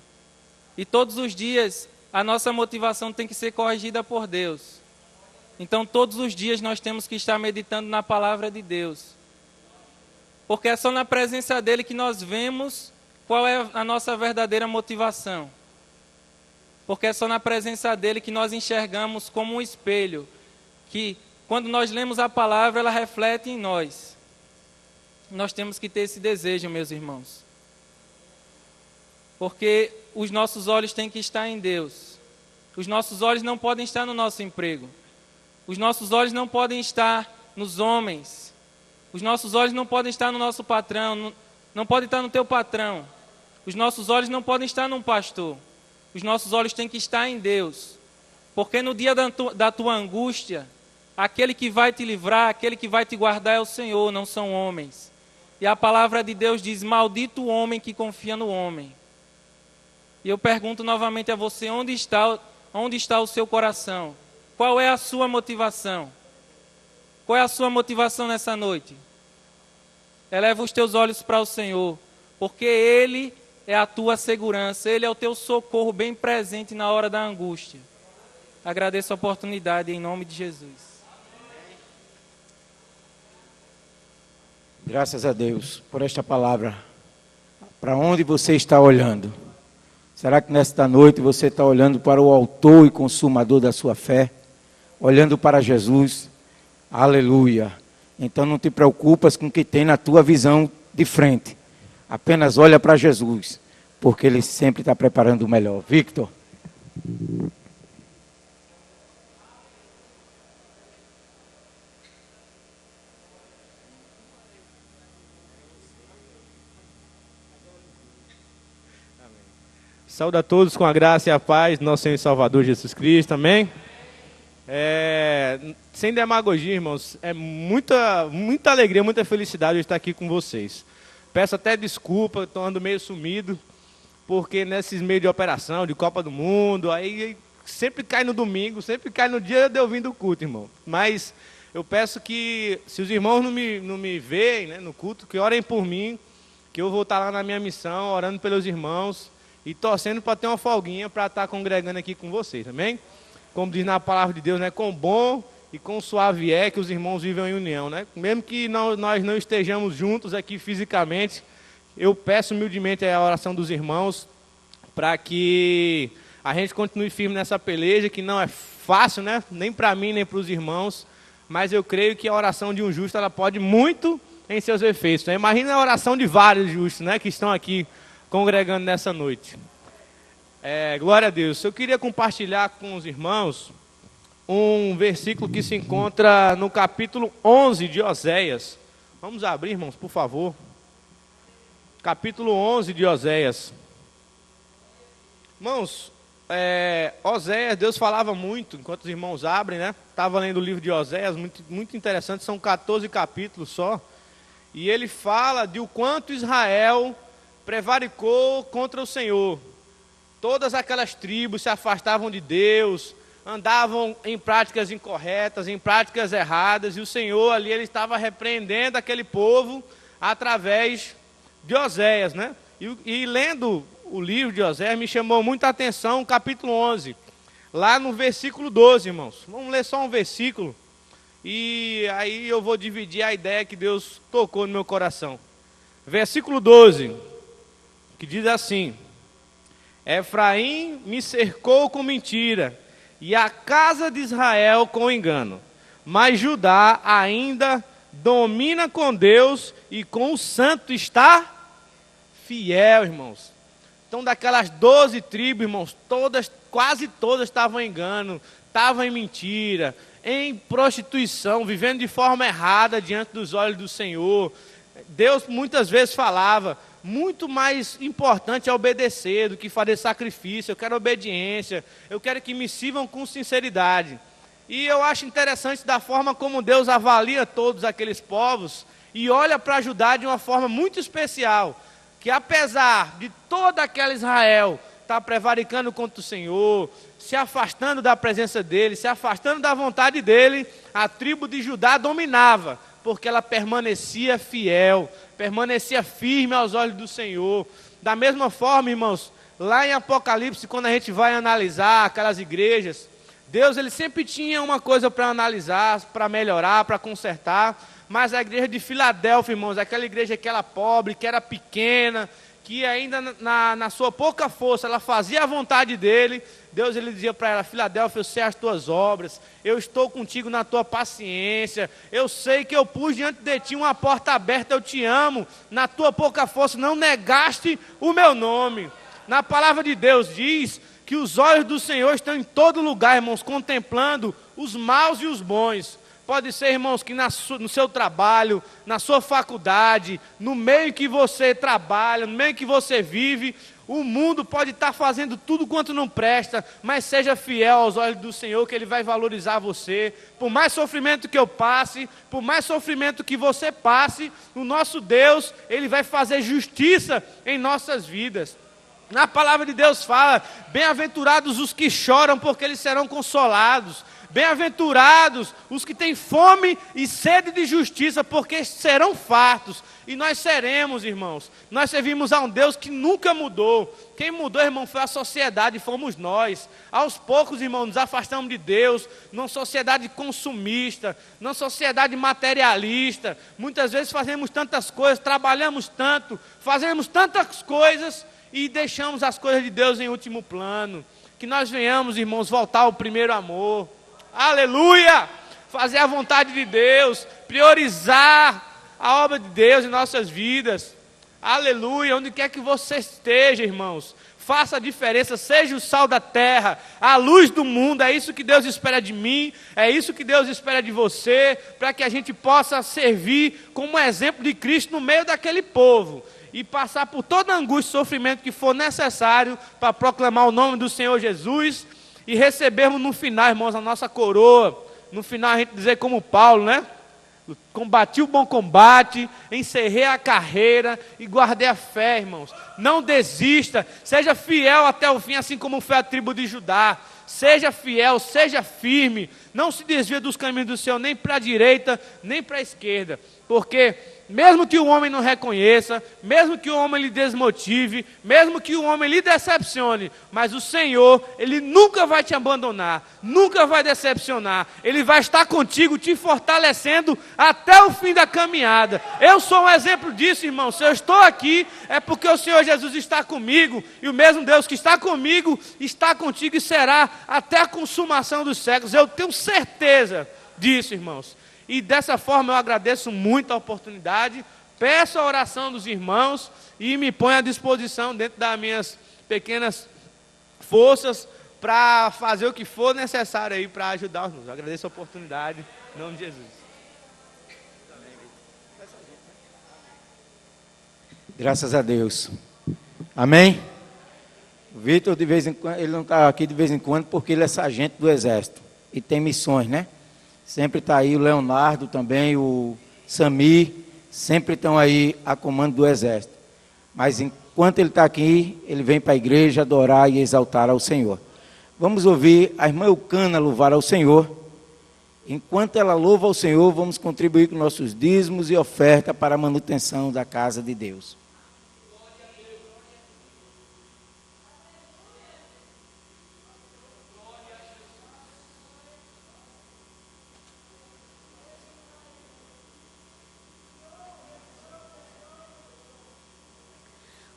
E todos os dias a nossa motivação tem que ser corrigida por Deus. Então todos os dias nós temos que estar meditando na palavra de Deus. Porque é só na presença dele que nós vemos qual é a nossa verdadeira motivação. Porque é só na presença dele que nós enxergamos como um espelho, que quando nós lemos a palavra, ela reflete em nós. Nós temos que ter esse desejo, meus irmãos. Porque os nossos olhos têm que estar em Deus. Os nossos olhos não podem estar no nosso emprego. Os nossos olhos não podem estar nos homens. Os nossos olhos não podem estar no nosso patrão, não podem estar no teu patrão. Os nossos olhos não podem estar num pastor. Os nossos olhos têm que estar em Deus. Porque no dia da tua angústia, aquele que vai te livrar, aquele que vai te guardar é o Senhor, não são homens. E a palavra de Deus diz: maldito o homem que confia no homem. E eu pergunto novamente a você, onde está o seu coração? Qual é a sua motivação? Qual é a sua motivação nessa noite? Eleva os teus olhos para o Senhor, porque Ele é a tua segurança, Ele é o teu socorro bem presente na hora da angústia. Agradeço a oportunidade em nome de Jesus. Graças a Deus por esta palavra. Para onde você está olhando? Será que nesta noite você está olhando para o autor e consumador da sua fé? Olhando para Jesus? Aleluia. Então não te preocupas com o que tem na tua visão de frente. Apenas olha para Jesus, porque Ele sempre está preparando o melhor. Victor. Saúde a todos com a graça e a paz do nosso Senhor e Salvador Jesus Cristo, amém? Sem demagogia, irmãos, é muita alegria, muita felicidade eu estar aqui com vocês. Peço até desculpa, estou andando meio sumido, porque nesses meios de operação, de Copa do Mundo, aí sempre cai no domingo, sempre cai no dia de eu vir do culto, irmão. Mas eu peço que, se os irmãos não me veem, né, no culto, que orem por mim, que eu vou estar lá na minha missão, orando pelos irmãos e torcendo para ter uma folguinha para estar congregando aqui com vocês, amém? Como diz na palavra de Deus, né, com bom e com suave é que os irmãos vivem em união, né? Mesmo que nós não estejamos juntos aqui fisicamente, eu peço humildemente a oração dos irmãos para que a gente continue firme nessa peleja, que não é fácil, né? Nem para mim, nem para os irmãos, mas eu creio que a oração de um justo, ela pode muito em seus efeitos, né? Imagina a oração de vários justos, né, que estão aqui congregando nessa noite. Glória a Deus. Eu queria compartilhar com os irmãos um versículo que se encontra no capítulo 11 de Oséias. Vamos abrir, irmãos, por favor. Capítulo 11 de Oséias. Irmãos, Oséias, Deus falava muito, enquanto os irmãos abrem, né? Estava lendo o livro de Oséias, muito interessante, são 14 capítulos só. E ele fala de o quanto Israel prevaricou contra o Senhor. Todas aquelas tribos se afastavam de Deus, andavam em práticas incorretas, em práticas erradas, e o Senhor ali ele estava repreendendo aquele povo através de Oséias, né? E lendo o livro de Oséias me chamou muita atenção o capítulo 11, lá no versículo 12, irmãos. Vamos ler só um versículo, e aí eu vou dividir a ideia que Deus tocou no meu coração. Versículo 12, que diz assim: Efraim me cercou com mentira, e a casa de Israel com engano, mas Judá ainda domina com Deus e com o santo está fiel, irmãos. Então, daquelas 12 tribos, irmãos, quase todas estavam em engano, estavam em mentira, em prostituição, vivendo de forma errada diante dos olhos do Senhor. Deus muitas vezes falava: muito mais importante é obedecer do que fazer sacrifício. Eu quero obediência, eu quero que me sirvam com sinceridade. E eu acho interessante da forma como Deus avalia todos aqueles povos e olha para Judá de uma forma muito especial, que apesar de toda aquela Israel estar prevaricando contra o Senhor, se afastando da presença dele, se afastando da vontade dele, a tribo de Judá dominava, porque ela permanecia fiel, permanecia firme aos olhos do Senhor. Da mesma forma, irmãos, lá em Apocalipse, quando a gente vai analisar aquelas igrejas, Deus ele sempre tinha uma coisa para analisar, para melhorar, para consertar. Mas a igreja de Filadélfia, irmãos, aquela igreja que era pobre, que era pequena, que ainda na sua pouca força, ela fazia a vontade dele. Deus ele dizia para ela: Filadélfia, eu sei as tuas obras, eu estou contigo na tua paciência, eu sei que eu pus diante de ti uma porta aberta, eu te amo, na tua pouca força não negaste o meu nome. Na palavra de Deus diz que os olhos do Senhor estão em todo lugar, irmãos, contemplando os maus e os bons. Pode ser, irmãos, que no seu trabalho, na sua faculdade, no meio que você trabalha, no meio que você vive, o mundo pode estar fazendo tudo quanto não presta, mas seja fiel aos olhos do Senhor, que Ele vai valorizar você. Por mais sofrimento que eu passe, por mais sofrimento que você passe, o nosso Deus, Ele vai fazer justiça em nossas vidas. Na palavra de Deus fala: bem-aventurados os que choram, porque eles serão consolados. Bem-aventurados os que têm fome e sede de justiça, porque serão fartos. E nós seremos, irmãos. Nós servimos a um Deus que nunca mudou. Quem mudou, irmão, foi a sociedade, fomos nós. Aos poucos, irmão, nos afastamos de Deus, numa sociedade consumista, numa sociedade materialista. Muitas vezes fazemos tantas coisas, trabalhamos tanto, fazemos tantas coisas e deixamos as coisas de Deus em último plano. Que nós venhamos, irmãos, voltar ao primeiro amor. Aleluia! Fazer a vontade de Deus, priorizar a obra de Deus em nossas vidas. Aleluia! Onde quer que você esteja, irmãos, faça a diferença, seja o sal da terra, a luz do mundo. É isso que Deus espera de mim, é isso que Deus espera de você, para que a gente possa servir como exemplo de Cristo no meio daquele povo e passar por toda a angústia e sofrimento que for necessário para proclamar o nome do Senhor Jesus e recebermos no final, irmãos, a nossa coroa. No final a gente dizer como Paulo, né? Combati o bom combate, encerrei a carreira e guardei a fé, irmãos. Não desista, seja fiel até o fim, assim como foi a tribo de Judá. Seja fiel, seja firme, não se desvie dos caminhos do Senhor, nem para a direita, nem para a esquerda. Porque mesmo que o homem não reconheça, mesmo que o homem lhe desmotive, mesmo que o homem lhe decepcione, mas o Senhor, Ele nunca vai te abandonar, nunca vai decepcionar. Ele vai estar contigo, te fortalecendo até o fim da caminhada. Eu sou um exemplo disso, irmão. Se eu estou aqui, é porque o Senhor Jesus está comigo, e o mesmo Deus que está comigo, está contigo e será até a consumação dos séculos. Eu tenho certeza disso, irmãos. E dessa forma eu agradeço muito a oportunidade, peço a oração dos irmãos e me ponho à disposição dentro das minhas pequenas forças para fazer o que for necessário aí para ajudar os irmãos. Eu agradeço a oportunidade, em nome de Jesus. Graças a Deus. Amém? O Vitor, de vez em quando, ele não está aqui de vez em quando porque ele é sargento do Exército e tem missões, né? Sempre está aí o Leonardo também, o Samir, sempre estão aí a comando do Exército. Mas enquanto ele está aqui, ele vem para a igreja adorar e exaltar ao Senhor. Vamos ouvir a irmã Eucana louvar ao Senhor. Enquanto ela louva ao Senhor, vamos contribuir com nossos dízimos e oferta para a manutenção da casa de Deus.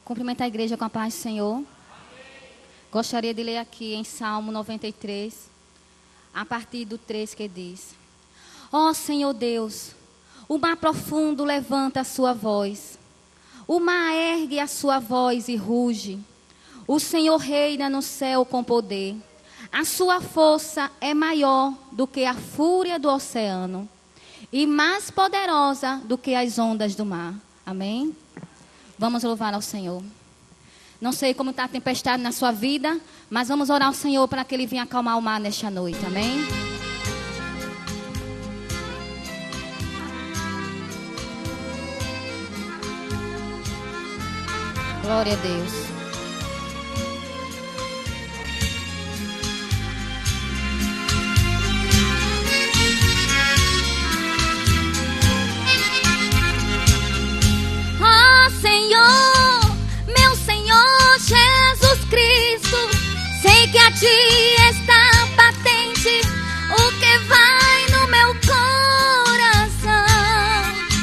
Cumprimento a igreja com a paz do Senhor. Gostaria de ler aqui em Salmo 93, a partir do 3, que diz: Ó Senhor Deus, o mar profundo levanta a sua voz, o mar ergue a sua voz e ruge. O Senhor reina no céu com poder, a sua força é maior do que a fúria do oceano e mais poderosa do que as ondas do mar. Amém? Vamos louvar ao Senhor. Não sei como está a tempestade na sua vida, mas vamos orar ao Senhor para que Ele venha acalmar o mar nesta noite. Amém? Glória a Deus. Senhor, meu Senhor Jesus Cristo, sei que a Ti está patente o que vai no meu coração.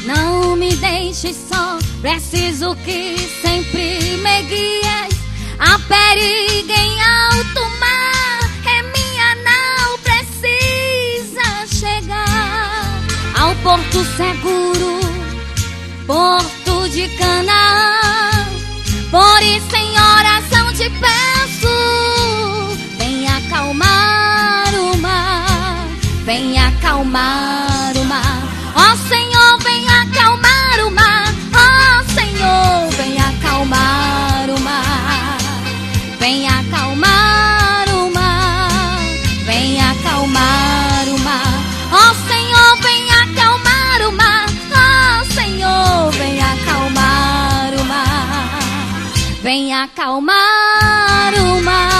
Não me deixes só, preciso que sempre me guies. A perigo em alto mar, é minha nau precisa chegar ao porto seguro, porto de Canaã. Por isso em oração te peço, vem acalmar o mar, vem acalmar o mar. Ó Senhor, vem acalmar o mar. Ó Senhor, vem acalmar o mar, vem acalmar o mar, vem acalmar o mar. Ó Senhor, vem acalmar o mar. Ó Senhor, vem acalmar o mar, vem acalmar o mar.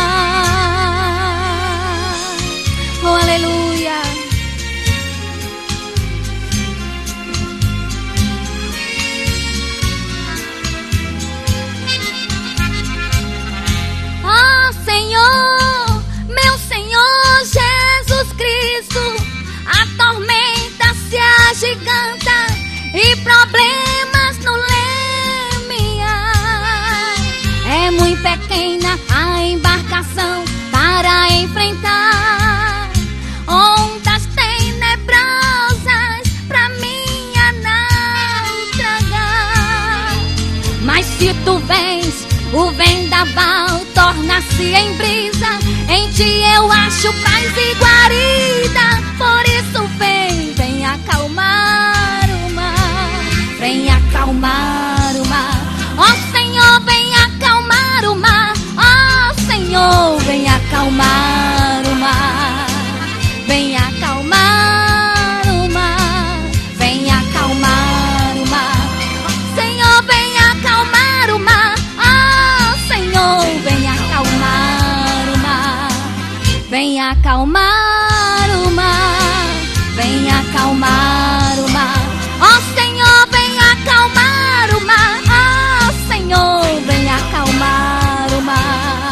Oh, aleluia. Oh Senhor, meu Senhor Jesus Cristo, a tormenta se agiganta e problemas no limiar. É muito pequena a embarcação para enfrentar ondas tenebrosas pra minha naufragar. Mas se tu vens, o vendaval torna-se em brisa. Em ti eu acho paz e guarida. Por isso vem, vem acalmar o mar, vem acalmar o mar. Ó Senhor, vem acalmar o mar. Ó Senhor, vem acalmar o mar, vem acalmar o mar, vem acalmar o mar. Ó Senhor, vem acalmar o mar. Ó Senhor, vem acalmar o mar, vem acalmar o mar, vem acalmar o mar. Ó Senhor, vem acalmar o mar. Ó Senhor, vem acalmar o mar,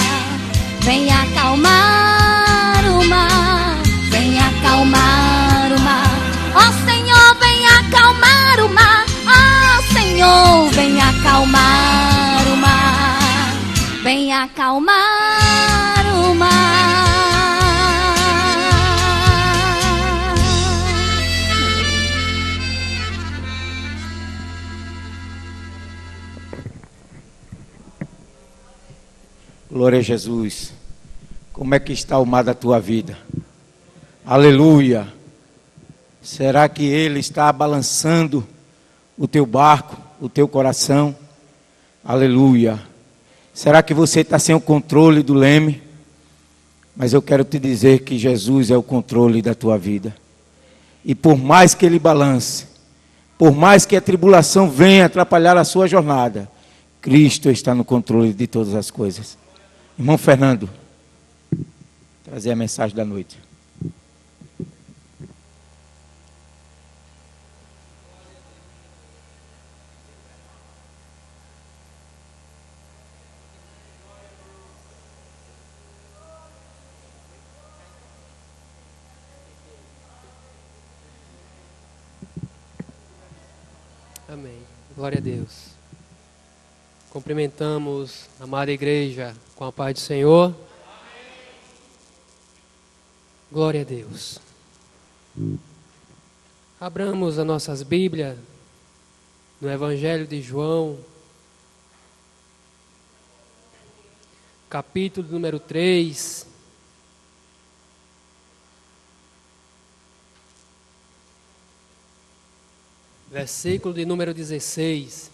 vem acalmar o mar, vem acalmar o mar. Ó Senhor, vem acalmar o mar. Ó Senhor, vem acalmar o mar, vem acalmar o mar. Glória a Jesus. Como é que está o mar da tua vida? Aleluia. Será que ele está balançando o teu barco, o teu coração? Aleluia. Será que você está sem o controle do leme? Mas eu quero te dizer que Jesus é o controle da tua vida. E por mais que ele balance, por mais que a tribulação venha atrapalhar a sua jornada, Cristo está no controle de todas as coisas. Irmão Fernando, trazer a mensagem da noite. Amém. Glória a Deus. Cumprimentamos a amada igreja com a paz do Senhor. Glória a Deus. Abramos as nossas Bíblias no Evangelho de João, capítulo número 3. Versículo de número 16.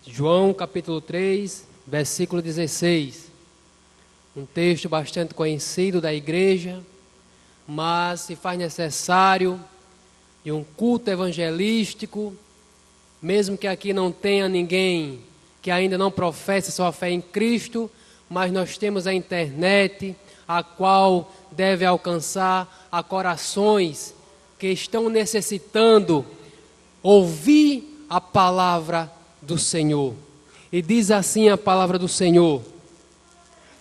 João capítulo 3, versículo 16. Um texto bastante conhecido da igreja, mas se faz necessário de um culto evangelístico, mesmo que aqui não tenha ninguém que ainda não professe sua fé em Cristo, mas nós temos a internet, a qual deve alcançar a corações que estão necessitando ouvir a palavra do Senhor. E diz assim a palavra do Senhor: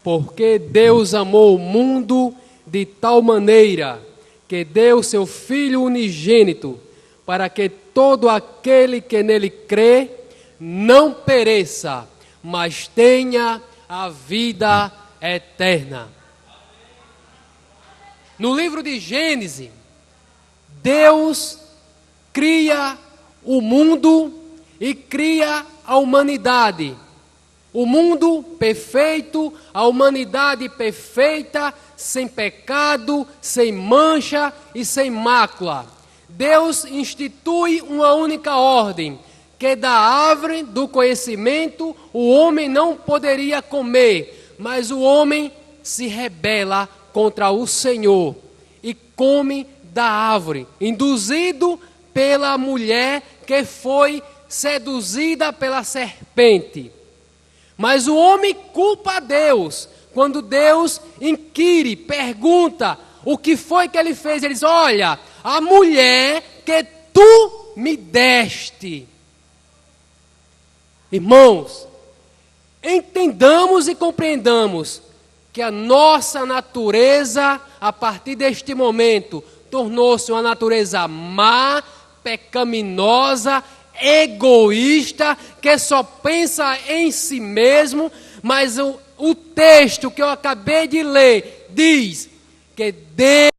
porque Deus amou o mundo de tal maneira que deu seu Filho unigênito, para que todo aquele que nele crê não pereça, mas tenha a vida eterna. No livro de Gênesis, Deus cria o mundo e cria a humanidade. O mundo perfeito, a humanidade perfeita, sem pecado, sem mancha e sem mácula. Deus institui uma única ordem, que da árvore do conhecimento o homem não poderia comer, mas o homem se rebela contra o Senhor e come da árvore, induzido pela mulher que foi seduzida pela serpente. Mas o homem culpa a Deus. Quando Deus inquire, pergunta o que foi que ele fez, ele diz: olha, a mulher que tu me deste. Irmãos, entendamos e compreendamos que a nossa natureza, a partir deste momento, tornou-se uma natureza má, pecaminosa, egoísta, que só pensa em si mesmo. Mas o texto que eu acabei de ler diz que Deus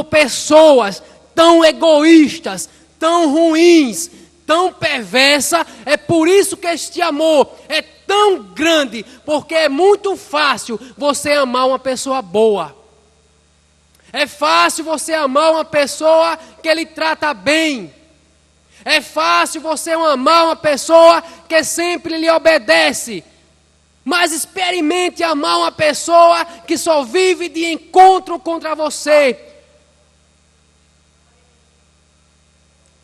pessoas tão egoístas, tão ruins, tão perversa. É por isso que este amor é tão grande, porque é muito fácil você amar uma pessoa boa. É fácil você amar uma pessoa que lhe trata bem. É fácil você amar uma pessoa que sempre lhe obedece. Mas experimente amar uma pessoa que só vive de encontro contra você.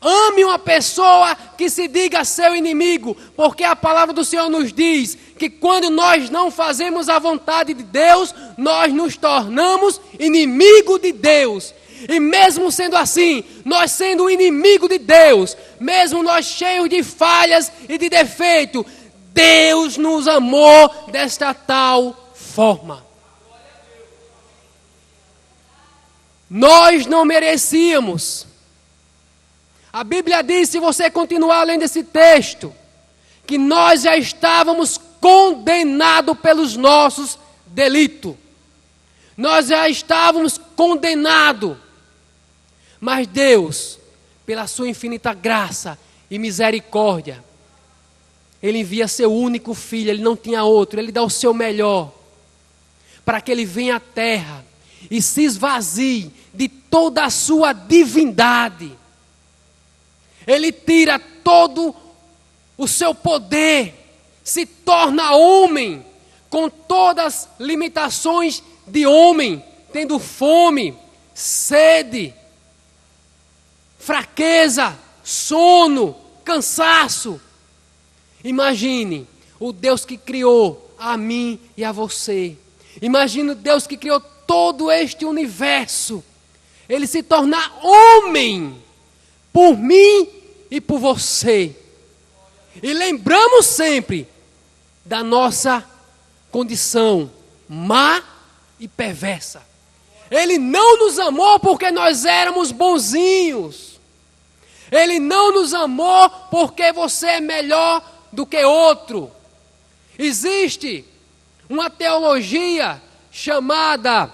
Ame uma pessoa que se diga seu inimigo, porque a palavra do Senhor nos diz que quando nós não fazemos a vontade de Deus, nós nos tornamos inimigo de Deus. E mesmo sendo assim, nós sendo inimigo de Deus, mesmo nós cheios de falhas e de defeito, Deus nos amou desta tal forma. Nós não merecíamos. A Bíblia diz, se você continuar lendo esse texto, que nós já estávamos condenados pelos nossos delitos. Nós já estávamos condenados. Mas Deus, pela sua infinita graça e misericórdia, Ele envia seu único filho, Ele não tinha outro, Ele dá o seu melhor, para que ele venha à terra e se esvazie de toda a sua divindade. Ele tira todo o seu poder, se torna homem, com todas as limitações de homem, tendo fome, sede, fraqueza, sono, cansaço. Imagine o Deus que criou a mim e a você. Imagine o Deus que criou todo este universo. Ele se tornar homem por mim e por você. E lembramos sempre da nossa condição má e perversa. Ele não nos amou porque nós éramos bonzinhos. Ele não nos amou porque você é melhor do que outro. Existe uma teologia chamada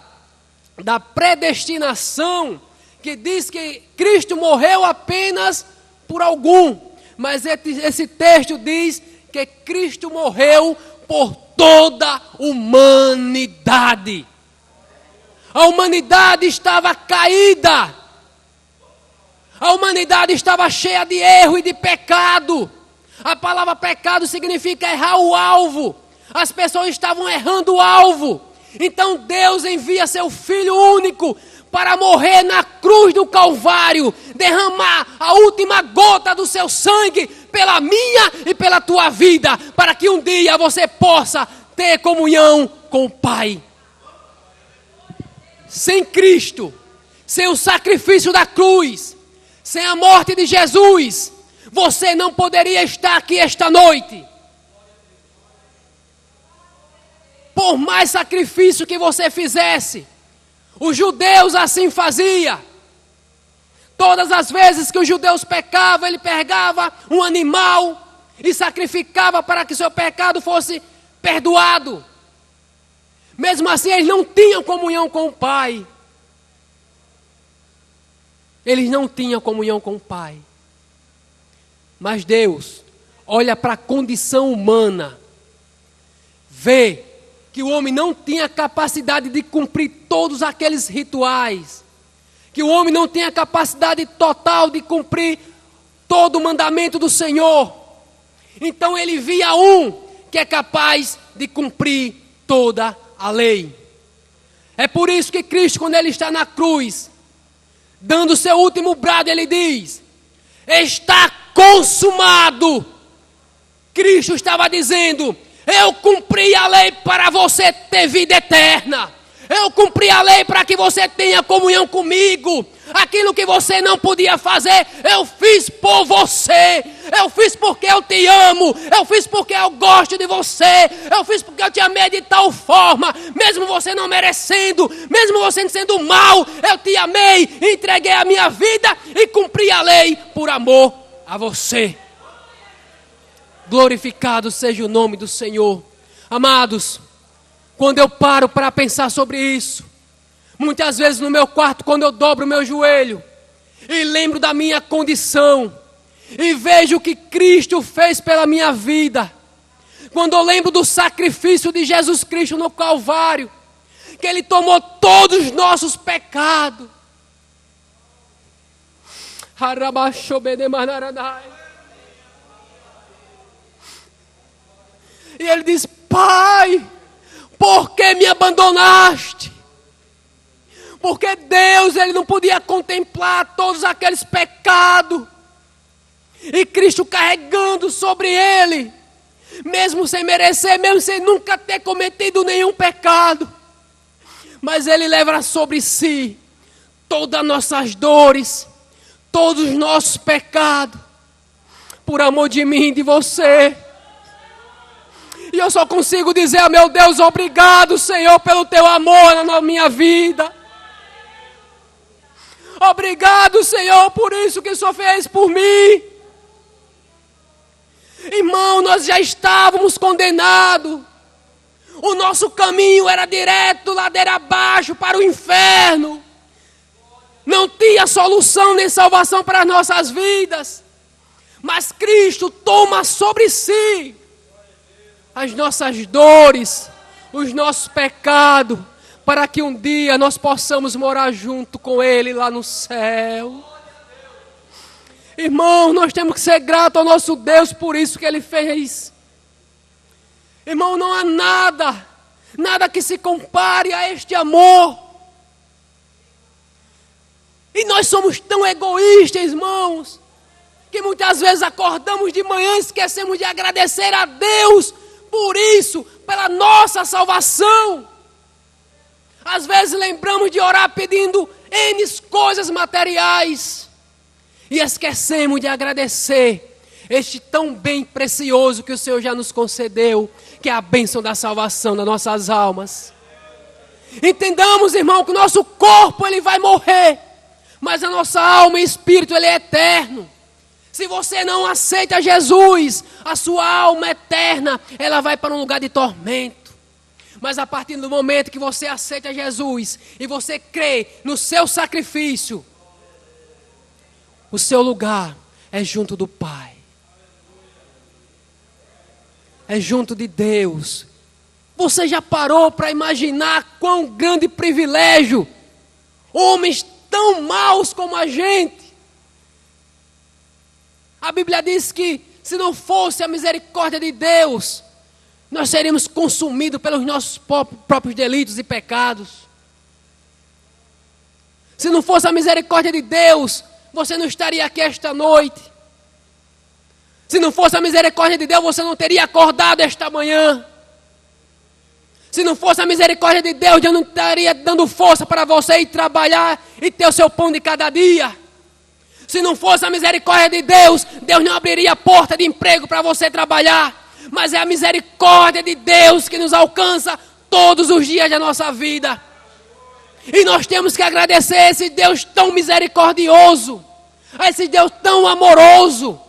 da predestinação, que diz que Cristo morreu apenas por algum, mas esse texto diz que Cristo morreu por toda a humanidade. A humanidade estava caída, a humanidade estava cheia de erro e de pecado. A palavra pecado significa errar o alvo. As pessoas estavam errando o alvo. Então Deus envia seu Filho único para morrer na cruz do Calvário, derramar a última gota do seu sangue pela minha e pela tua vida, para que um dia você possa ter comunhão com o Pai. Sem Cristo, sem o sacrifício da cruz, sem a morte de Jesus, você não poderia estar aqui esta noite. Por mais sacrifício que você fizesse, os judeus assim faziam. Todas as vezes que os judeus pecavam, ele pegava um animal e sacrificava para que seu pecado fosse perdoado. Mesmo assim, eles não tinham comunhão com o Pai. Eles não tinham comunhão com o Pai. Mas Deus olha para a condição humana, vê que o homem não tinha capacidade de cumprir todos aqueles rituais, que o homem não tinha capacidade total de cumprir todo o mandamento do Senhor. Então ele via um que é capaz de cumprir toda a lei. É por isso que Cristo, quando ele está na cruz, dando o seu último brado, ele diz: está consumado. Cristo estava dizendo: eu cumpri a lei para você ter vida eterna. Eu cumpri a lei para que você tenha comunhão comigo. Aquilo que você não podia fazer, eu fiz por você. Eu fiz porque eu te amo. Eu fiz porque eu gosto de você. Eu fiz porque eu te amei de tal forma. Mesmo você não merecendo, mesmo você sendo mal, eu te amei, entreguei a minha vida e cumpri a lei por amor a você. Glorificado seja o nome do Senhor. Amados, quando eu paro para pensar sobre isso, muitas vezes no meu quarto, quando eu dobro o meu joelho e lembro da minha condição e vejo o que Cristo fez pela minha vida, quando eu lembro do sacrifício de Jesus Cristo no Calvário, que Ele tomou todos os nossos pecados. E Ele diz: Pai, por que me abandonaste? Porque Deus, Ele não podia contemplar todos aqueles pecados. E Cristo carregando sobre Ele, mesmo sem merecer, mesmo sem nunca ter cometido nenhum pecado. Mas Ele leva sobre si todas as nossas dores, todos os nossos pecados, por amor de mim e de você. E eu só consigo dizer: oh, meu Deus, obrigado, Senhor, pelo teu amor na minha vida. Obrigado, Senhor, por isso que o Senhor fez por mim. Irmão, nós já estávamos condenados. O nosso caminho era direto, ladeira abaixo, para o inferno. Não tinha solução nem salvação para as nossas vidas. Mas Cristo toma sobre si as nossas dores, os nossos pecados, para que um dia nós possamos morar junto com Ele lá no céu. Irmão, nós temos que ser gratos ao nosso Deus por isso que Ele fez. Irmão, não há nada que se compare a este amor. E nós somos tão egoístas, irmãos, que muitas vezes acordamos de manhã e esquecemos de agradecer a Deus por isso, pela nossa salvação. Às vezes lembramos de orar pedindo N coisas materiais e esquecemos de agradecer este tão bem precioso que o Senhor já nos concedeu, que é a bênção da salvação das nossas almas. Entendamos, irmão, que o nosso corpo ele vai morrer, mas a nossa alma e espírito ele é eterno. Se você não aceita Jesus, a sua alma eterna, ela vai para um lugar de tormento. Mas a partir do momento que você aceita Jesus e você crê no seu sacrifício, o seu lugar é junto do Pai. É junto de Deus. Você já parou para imaginar quão grande privilégio homens tão maus como a gente? A Bíblia diz que se não fosse a misericórdia de Deus, nós seríamos consumidos pelos nossos próprios delitos e pecados. Se não fosse a misericórdia de Deus, você não estaria aqui esta noite. Se não fosse a misericórdia de Deus, você não teria acordado esta manhã. Se não fosse a misericórdia de Deus, eu não estaria dando força para você ir trabalhar e ter o seu pão de cada dia. Se não fosse a misericórdia de Deus, Deus não abriria a porta de emprego para você trabalhar. Mas é a misericórdia de Deus que nos alcança todos os dias da nossa vida. E nós temos que agradecer a esse Deus tão misericordioso, a esse Deus tão amoroso.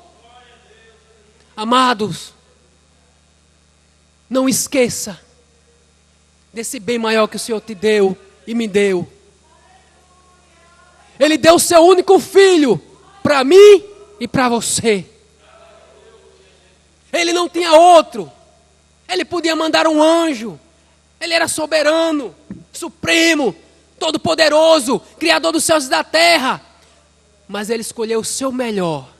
Amados, não esqueça desse bem maior que o Senhor te deu e me deu. Ele deu o seu único filho para mim e para você. Ele não tinha outro. Ele podia mandar um anjo. Ele era soberano, supremo, todo-poderoso, criador dos céus e da terra. Mas ele escolheu o seu melhor,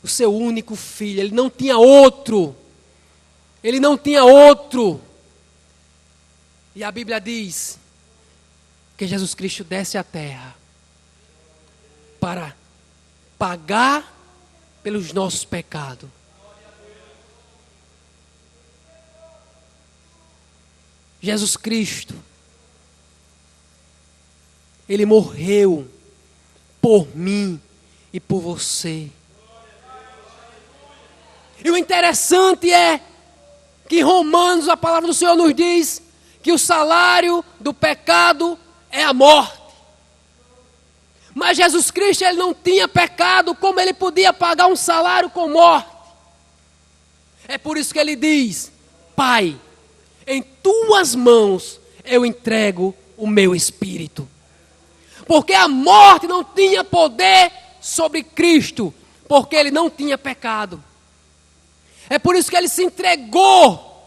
o seu único filho. Ele não tinha outro. Ele não tinha outro. E a Bíblia diz que Jesus Cristo desce à terra para pagar pelos nossos pecados. Jesus Cristo, Ele morreu por mim e por você. E o interessante é que em Romanos, a palavra do Senhor nos diz que o salário do pecado é a morte. Mas Jesus Cristo, Ele não tinha pecado, como Ele podia pagar um salário com morte? É por isso que Ele diz: Pai, em tuas mãos eu entrego o meu espírito. Porque a morte não tinha poder sobre Cristo, porque Ele não tinha pecado. É por isso que Ele se entregou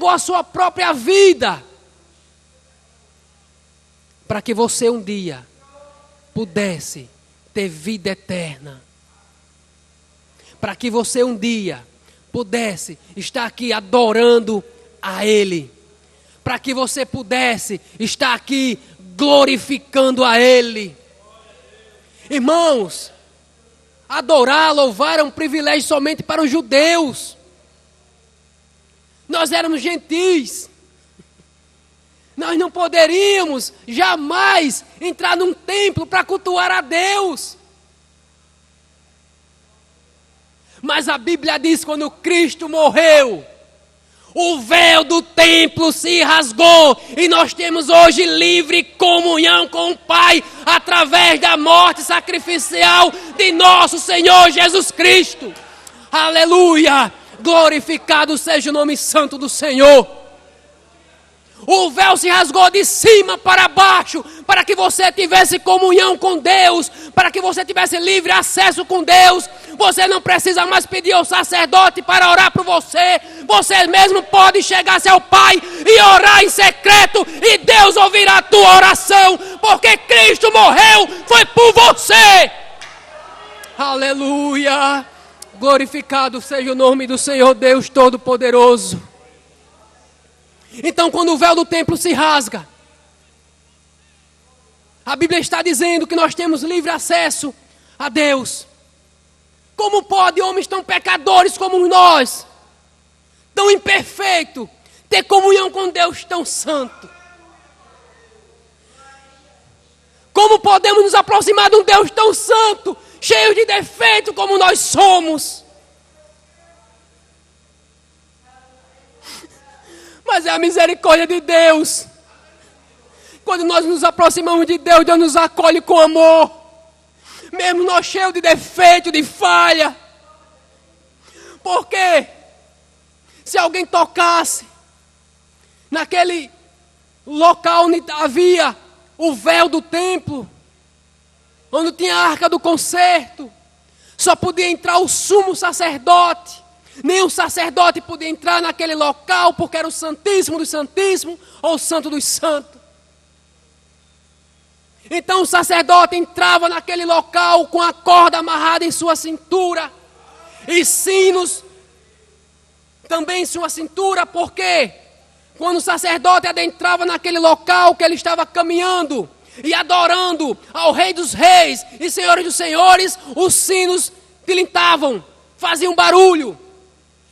a sua própria vida, para que você um dia pudesse ter vida eterna. Para que você um dia pudesse estar aqui adorando a Ele. Para que você pudesse estar aqui glorificando a Ele. Irmãos, adorar, louvar é um privilégio somente para os judeus. Nós éramos gentis. Nós não poderíamos jamais entrar num templo para cultuar a Deus. Mas a Bíblia diz que quando Cristo morreu, o véu do templo se rasgou e nós temos hoje livre comunhão com o Pai através da morte sacrificial de nosso Senhor Jesus Cristo. Aleluia! Glorificado seja o nome santo do Senhor. O véu se rasgou de cima para baixo, para que você tivesse comunhão com Deus, para que você tivesse livre acesso com Deus, Você não precisa mais pedir ao sacerdote para orar por você. Você mesmo pode chegar-se ao Pai e orar em secreto, e Deus ouvirá a tua oração, porque Cristo morreu, foi por você. Aleluia! Glorificado seja o nome do Senhor Deus Todo-Poderoso. Então, quando o véu do templo se rasga, a Bíblia está dizendo que nós temos livre acesso a Deus. Como pode homens tão pecadores como nós, tão imperfeitos, ter comunhão com Deus tão santo? Como podemos nos aproximar de um Deus tão santo, cheio de defeito como nós somos? Mas é a misericórdia de Deus. Quando nós nos aproximamos de Deus, Deus nos acolhe com amor. Mesmo nós cheios de defeito, de falha. Porque se alguém tocasse naquele local onde havia o véu do templo, onde tinha a arca do concerto, só podia entrar o sumo sacerdote. Nem o sacerdote podia entrar naquele local, porque era o Santíssimo dos Santíssimos, ou o Santo dos Santos. Então o sacerdote entrava naquele local com a corda amarrada em sua cintura, e sinos também em sua cintura, porque quando o sacerdote adentrava naquele local que ele estava caminhando e adorando ao Rei dos Reis e Senhores dos Senhores, os sinos tilintavam, faziam barulho.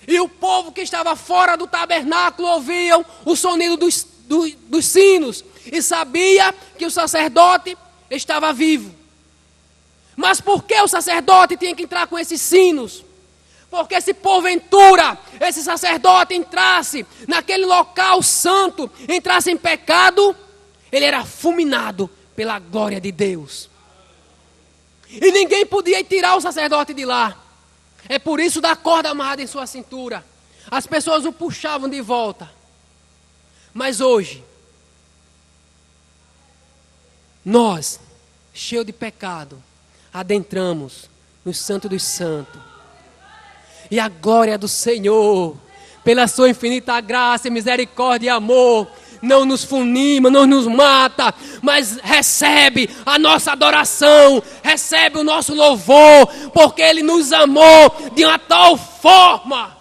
E o povo que estava fora do tabernáculo ouviam o sonido dos sinos e sabia que o sacerdote estava vivo. Mas por que o sacerdote tinha que entrar com esses sinos? Porque se porventura esse sacerdote entrasse naquele local santo, entrasse em pecado, ele era fulminado pela glória de Deus. E ninguém podia tirar o sacerdote de lá. É por isso da corda amarrada em sua cintura. As pessoas o puxavam de volta. Mas hoje, nós, cheios de pecado, adentramos no Santo dos Santos. E a glória do Senhor, pela sua infinita graça, misericórdia e amor, não nos funima, não nos mata, mas recebe a nossa adoração, recebe o nosso louvor, porque Ele nos amou de uma tal forma.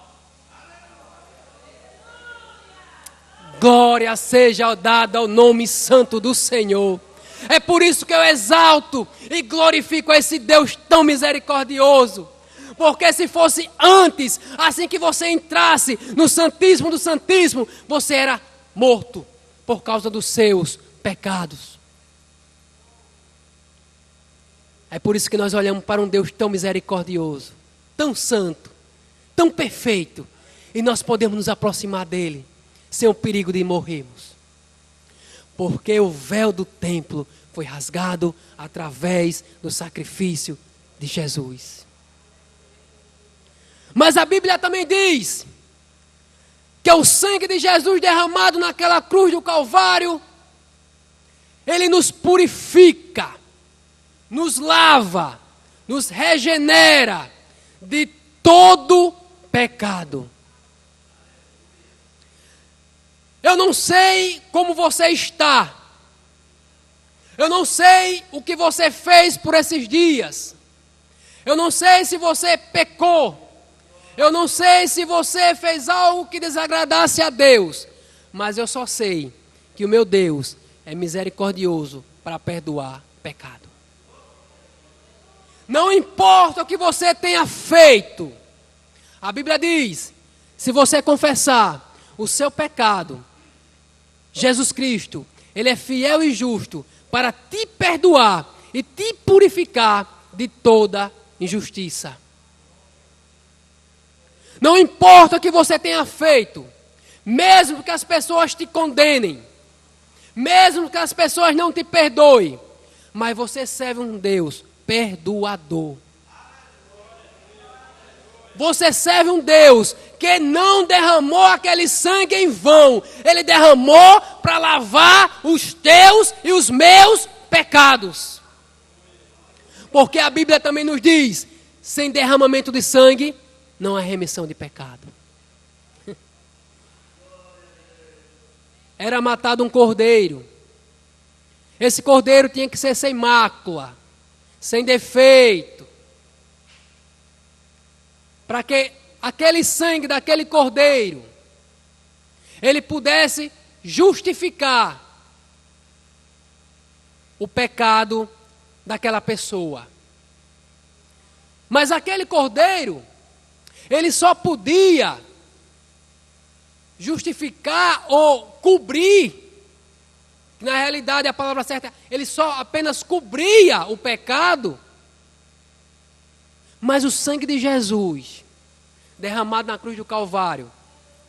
Glória seja dada ao nome santo do Senhor. É por isso que eu exalto e glorifico esse Deus tão misericordioso. Porque se fosse antes, assim que você entrasse no Santíssimo do Santíssimo, você era morto por causa dos seus pecados. É por isso que nós olhamos para um Deus tão misericordioso, tão santo, tão perfeito, e nós podemos nos aproximar dele sem o perigo de morrermos. Porque o véu do templo foi rasgado através do sacrifício de Jesus. Mas a Bíblia também diz que o sangue de Jesus derramado naquela cruz do Calvário, ele nos purifica, nos lava, nos regenera de todo pecado. Eu não sei como você está. Eu não sei o que você fez por esses dias. Eu não sei se você pecou. Eu não sei se você fez algo que desagradasse a Deus. Mas eu só sei que o meu Deus é misericordioso para perdoar pecado. Não importa o que você tenha feito. A Bíblia diz, se você confessar o seu pecado, Jesus Cristo, Ele é fiel e justo para te perdoar e te purificar de toda injustiça. Não importa o que você tenha feito, mesmo que as pessoas te condenem, mesmo que as pessoas não te perdoem, mas você serve um Deus perdoador. Você serve um Deus que não derramou aquele sangue em vão. Ele derramou para lavar os teus e os meus pecados. Porque a Bíblia também nos diz sem derramamento de sangue, não há remissão de pecado. Era matado um cordeiro. Esse cordeiro tinha que ser sem mácula, sem defeito, para que aquele sangue daquele cordeiro, ele pudesse justificar o pecado daquela pessoa. Mas aquele cordeiro, ele só podia justificar ou cobrir, na realidade a palavra certa, ele só apenas cobria o pecado, mas o sangue de Jesus, derramado na cruz do Calvário,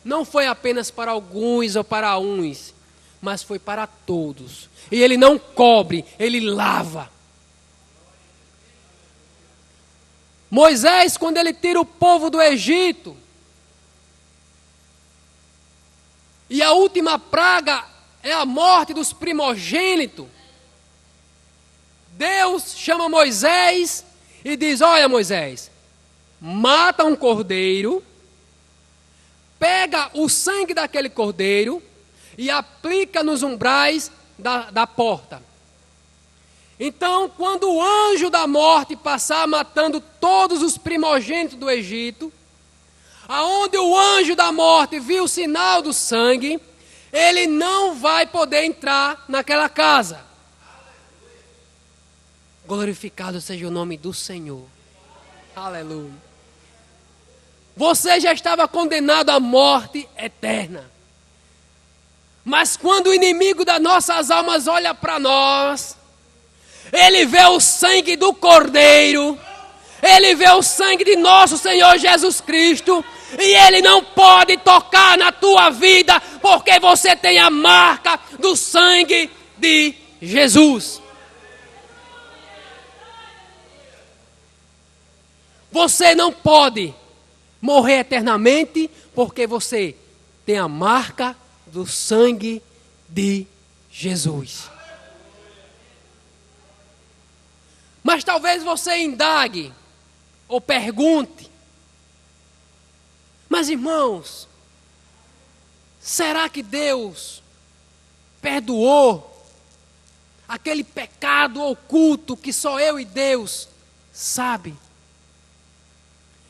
não foi apenas para alguns ou para uns, mas foi para todos. E ele não cobre, ele lava. Moisés, quando ele tira o povo do Egito, e a última praga é a morte dos primogênitos, Deus chama Moisés e diz: olha, Moisés, mata um cordeiro, pega o sangue daquele cordeiro e aplica nos umbrais da porta. Então, quando o anjo da morte passar matando todos os primogênitos do Egito, aonde o anjo da morte viu o sinal do sangue, ele não vai poder entrar naquela casa. Glorificado seja o nome do Senhor. Aleluia. Você já estava condenado à morte eterna. Mas quando o inimigo das nossas almas olha para nós, ele vê o sangue do Cordeiro, ele vê o sangue de nosso Senhor Jesus Cristo, e ele não pode tocar na tua vida, porque você tem a marca do sangue de Jesus. Você não pode morrer eternamente, porque você tem a marca do sangue de Jesus. Mas talvez você indague ou pergunte: mas irmãos, será que Deus perdoou aquele pecado oculto que só eu e Deus sabe?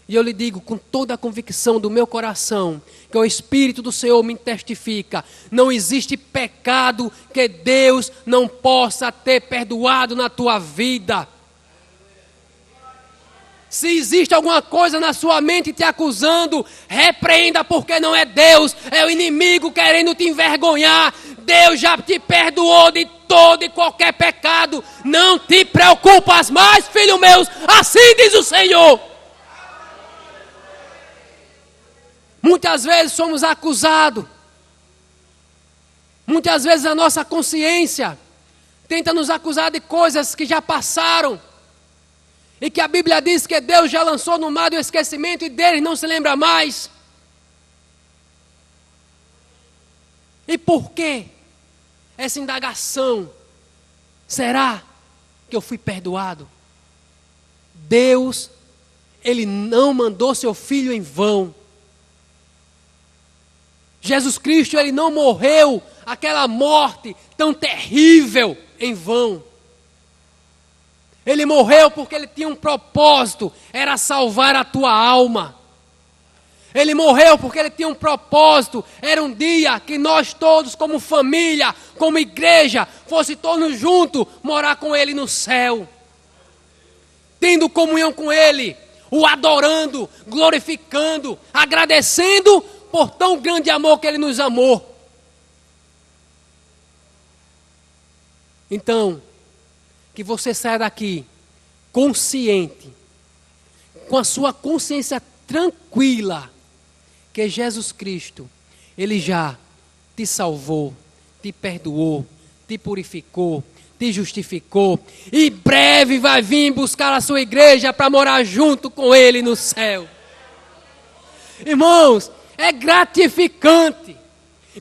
E eu lhe digo com toda a convicção do meu coração, que o Espírito do Senhor me testifica: não existe pecado que Deus não possa ter perdoado na tua vida. Se existe alguma coisa na sua mente te acusando, repreenda, porque não é Deus, é o inimigo querendo te envergonhar. Deus já te perdoou de todo e qualquer pecado. Não te preocupas mais, filho meu, assim diz o Senhor. Muitas vezes somos acusados. Muitas vezes a nossa consciência tenta nos acusar de coisas que já passaram. E que a Bíblia diz que Deus já lançou no mar do esquecimento e deles não se lembra mais. E por que essa indagação? Será que eu fui perdoado? Deus, Ele não mandou seu Filho em vão. Jesus Cristo, Ele não morreu aquela morte tão terrível em vão. Ele morreu porque Ele tinha um propósito, era salvar a tua alma. Ele morreu porque Ele tinha um propósito, era um dia que nós todos como família, como igreja, fosse todos juntos morar com Ele no céu. Tendo comunhão com Ele, o adorando, glorificando, agradecendo por tão grande amor que Ele nos amou. Então, que você saia daqui consciente, com a sua consciência tranquila, que Jesus Cristo, Ele já te salvou, te perdoou, te purificou, te justificou, e breve vai vir buscar a sua igreja para morar junto com Ele no céu. Irmãos, é gratificante.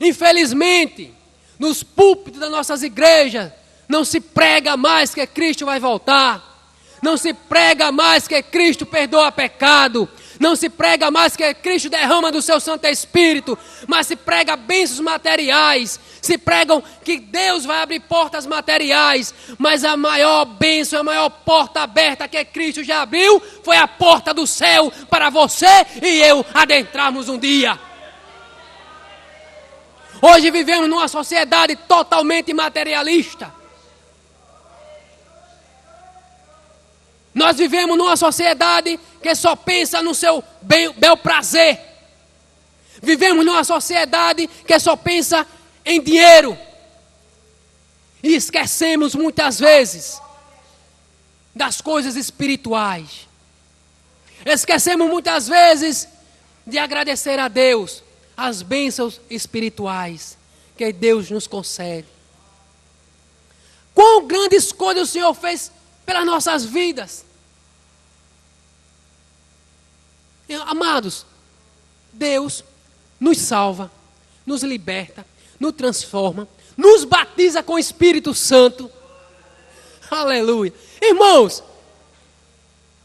Infelizmente, nos púlpitos das nossas igrejas, não se prega mais que Cristo vai voltar. Não se prega mais que Cristo perdoa pecado. Não se prega mais que Cristo derrama do seu Santo Espírito. Mas se prega bênçãos materiais. Se pregam que Deus vai abrir portas materiais. Mas a maior bênção, a maior porta aberta que Cristo já abriu foi a porta do céu para você e eu adentrarmos um dia. Hoje vivemos numa sociedade totalmente materialista. Nós vivemos numa sociedade que só pensa no seu bel prazer. Vivemos numa sociedade que só pensa em dinheiro. E esquecemos muitas vezes das coisas espirituais. Esquecemos muitas vezes de agradecer a Deus as bênçãos espirituais que Deus nos concede. Quão grandes coisas o Senhor fez pelas nossas vidas. Amados, Deus nos salva, nos liberta, nos transforma, nos batiza com o Espírito Santo. Aleluia. Irmãos,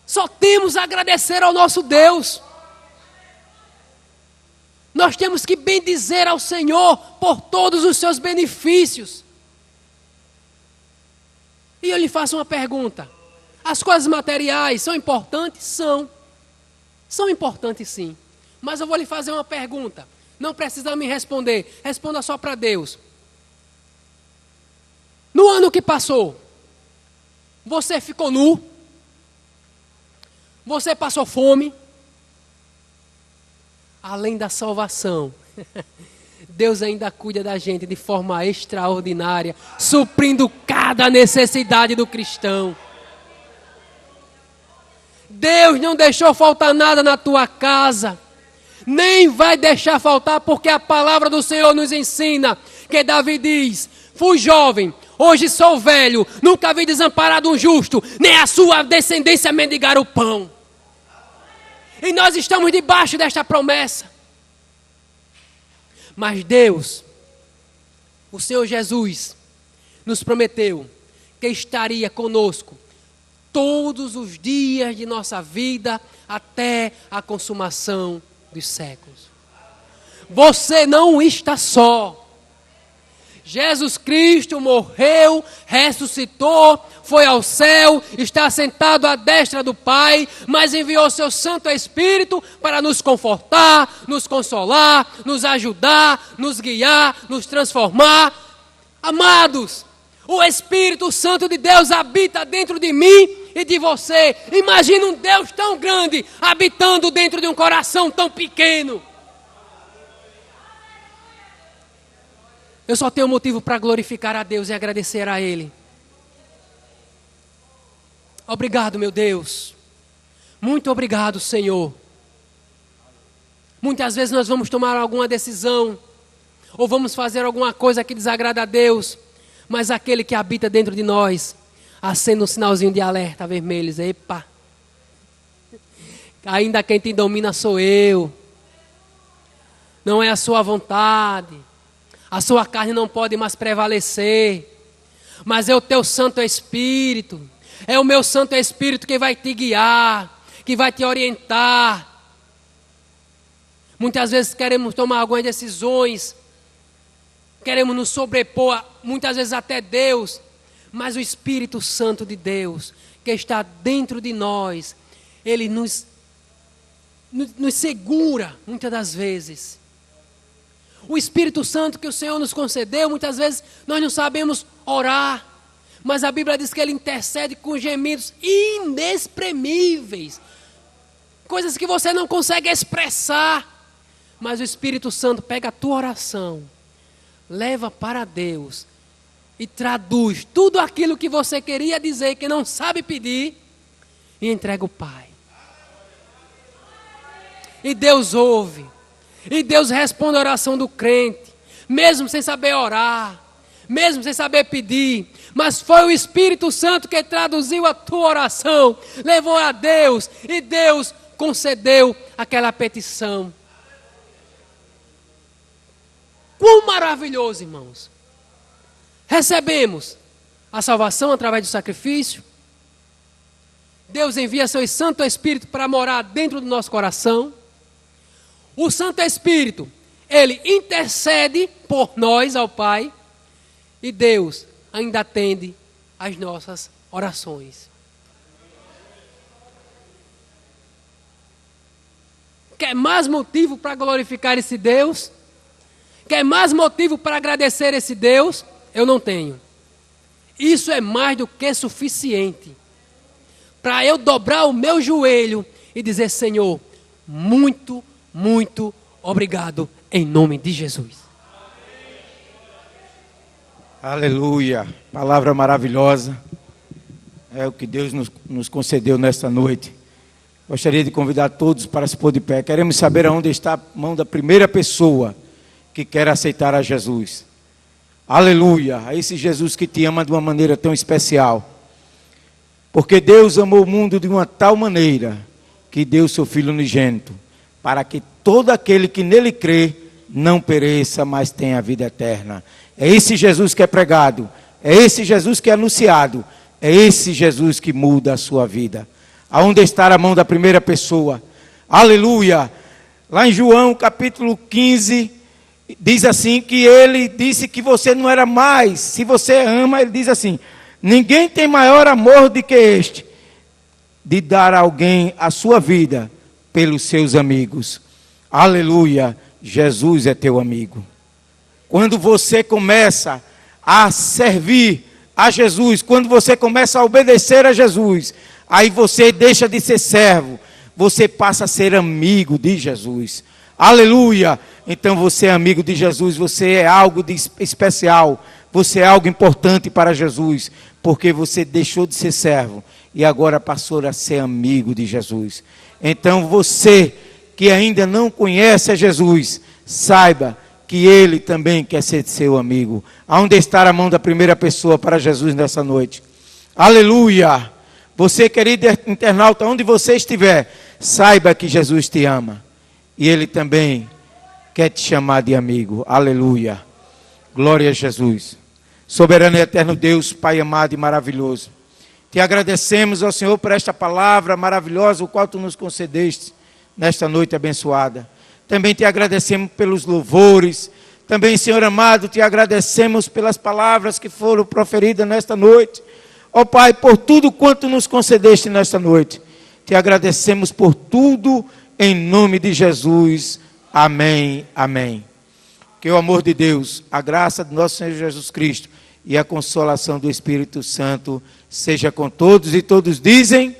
só temos a agradecer ao nosso Deus. Nós temos que bendizer ao Senhor por todos os seus benefícios. E eu lhe faço uma pergunta. As coisas materiais são importantes? São. São importantes sim. Mas eu vou lhe fazer uma pergunta. Não precisa me responder. Responda só para Deus. No ano que passou, você ficou nu? Você passou fome? Além da salvação, Deus ainda cuida da gente de forma extraordinária, suprindo cada necessidade do cristão. Deus não deixou faltar nada na tua casa, nem vai deixar faltar, porque a palavra do Senhor nos ensina, que Davi diz: fui jovem, hoje sou velho, nunca vi desamparado um justo, nem a sua descendência mendigar o pão. E nós estamos debaixo desta promessa. Mas Deus, o Senhor Jesus, nos prometeu que estaria conosco todos os dias de nossa vida até a consumação dos séculos. Você não está só. Jesus Cristo morreu, ressuscitou, foi ao céu, está sentado à destra do Pai, mas enviou seu Santo Espírito para nos confortar, nos consolar, nos ajudar, nos guiar, nos transformar. Amados, o Espírito Santo de Deus habita dentro de mim e de você. Imagina um Deus tão grande habitando dentro de um coração tão pequeno. Eu só tenho motivo para glorificar a Deus e agradecer a Ele. Obrigado, meu Deus. Muito obrigado, Senhor. Muitas vezes nós vamos tomar alguma decisão, ou vamos fazer alguma coisa que desagrada a Deus, mas aquele que habita dentro de nós, acende um sinalzinho de alerta vermelho, diz: epa, ainda quem te domina sou eu. Não é a sua vontade. A sua carne não pode mais prevalecer, mas é o teu Santo Espírito, é o meu Santo Espírito que vai te guiar, que vai te orientar. Muitas vezes queremos tomar algumas decisões, queremos nos sobrepor, muitas vezes até Deus, mas o Espírito Santo de Deus, que está dentro de nós, ele nos segura muitas das vezes. O Espírito Santo que o Senhor nos concedeu, muitas vezes nós não sabemos orar, mas a Bíblia diz que Ele intercede com gemidos inexprimíveis, coisas que você não consegue expressar, mas o Espírito Santo pega a tua oração, leva para Deus e traduz tudo aquilo que você queria dizer, que não sabe pedir, e entrega ao Pai. E Deus ouve. E Deus responde a oração do crente, mesmo sem saber orar, mesmo sem saber pedir. Mas foi o Espírito Santo que traduziu a tua oração, levou a Deus, e Deus concedeu aquela petição. Quão maravilhoso, irmãos. Recebemos a salvação através do sacrifício, Deus envia seu Santo Espírito para morar dentro do nosso coração. O Santo Espírito, ele intercede por nós ao Pai. E Deus ainda atende às nossas orações. Quer mais motivo para glorificar esse Deus? Quer mais motivo para agradecer esse Deus? Eu não tenho. Isso é mais do que suficiente para eu dobrar o meu joelho e dizer: Senhor, muito, muito obrigado, em nome de Jesus. Aleluia, palavra maravilhosa, é o que Deus nos concedeu nesta noite. Gostaria de convidar todos para se pôr de pé. Queremos saber aonde está a mão da primeira pessoa que quer aceitar a Jesus. Aleluia, a esse Jesus que te ama de uma maneira tão especial. Porque Deus amou o mundo de uma tal maneira que deu seu Filho unigênito, para que todo aquele que nele crê não pereça, mas tenha a vida eterna. É esse Jesus que é pregado, é esse Jesus que é anunciado, é esse Jesus que muda a sua vida. Aonde está a mão da primeira pessoa? Aleluia! Lá em João capítulo 15, diz assim que ele disse que você não era mais. Se você ama, ele diz assim: ninguém tem maior amor do que este, de dar a alguém a sua vida pelos seus amigos. Aleluia! Jesus é teu amigo. Quando você começa a servir a Jesus, quando você começa a obedecer a Jesus, aí você deixa de ser servo, você passa a ser amigo de Jesus. Aleluia! Então você é amigo de Jesus, você é algo de especial, você é algo importante para Jesus, porque você deixou de ser servo e agora passou a ser amigo de Jesus. Então você que ainda não conhece a Jesus, saiba que Ele também quer ser seu amigo. Aonde está a mão da primeira pessoa para Jesus nessa noite? Aleluia! Você, querido internauta, onde você estiver, saiba que Jesus te ama. E Ele também quer te chamar de amigo. Aleluia! Glória a Jesus. Soberano e eterno Deus, Pai amado e maravilhoso, te agradecemos, ó Senhor, por esta palavra maravilhosa, o qual Tu nos concedeste nesta noite abençoada. Também te agradecemos pelos louvores. Também, Senhor amado, te agradecemos pelas palavras que foram proferidas nesta noite. Ó Pai, por tudo quanto nos concedeste nesta noite. Te agradecemos por tudo, em nome de Jesus. Amém, amém. Que o amor de Deus, a graça do nosso Senhor Jesus Cristo e a consolação do Espírito Santo seja com todos, e todos dizem...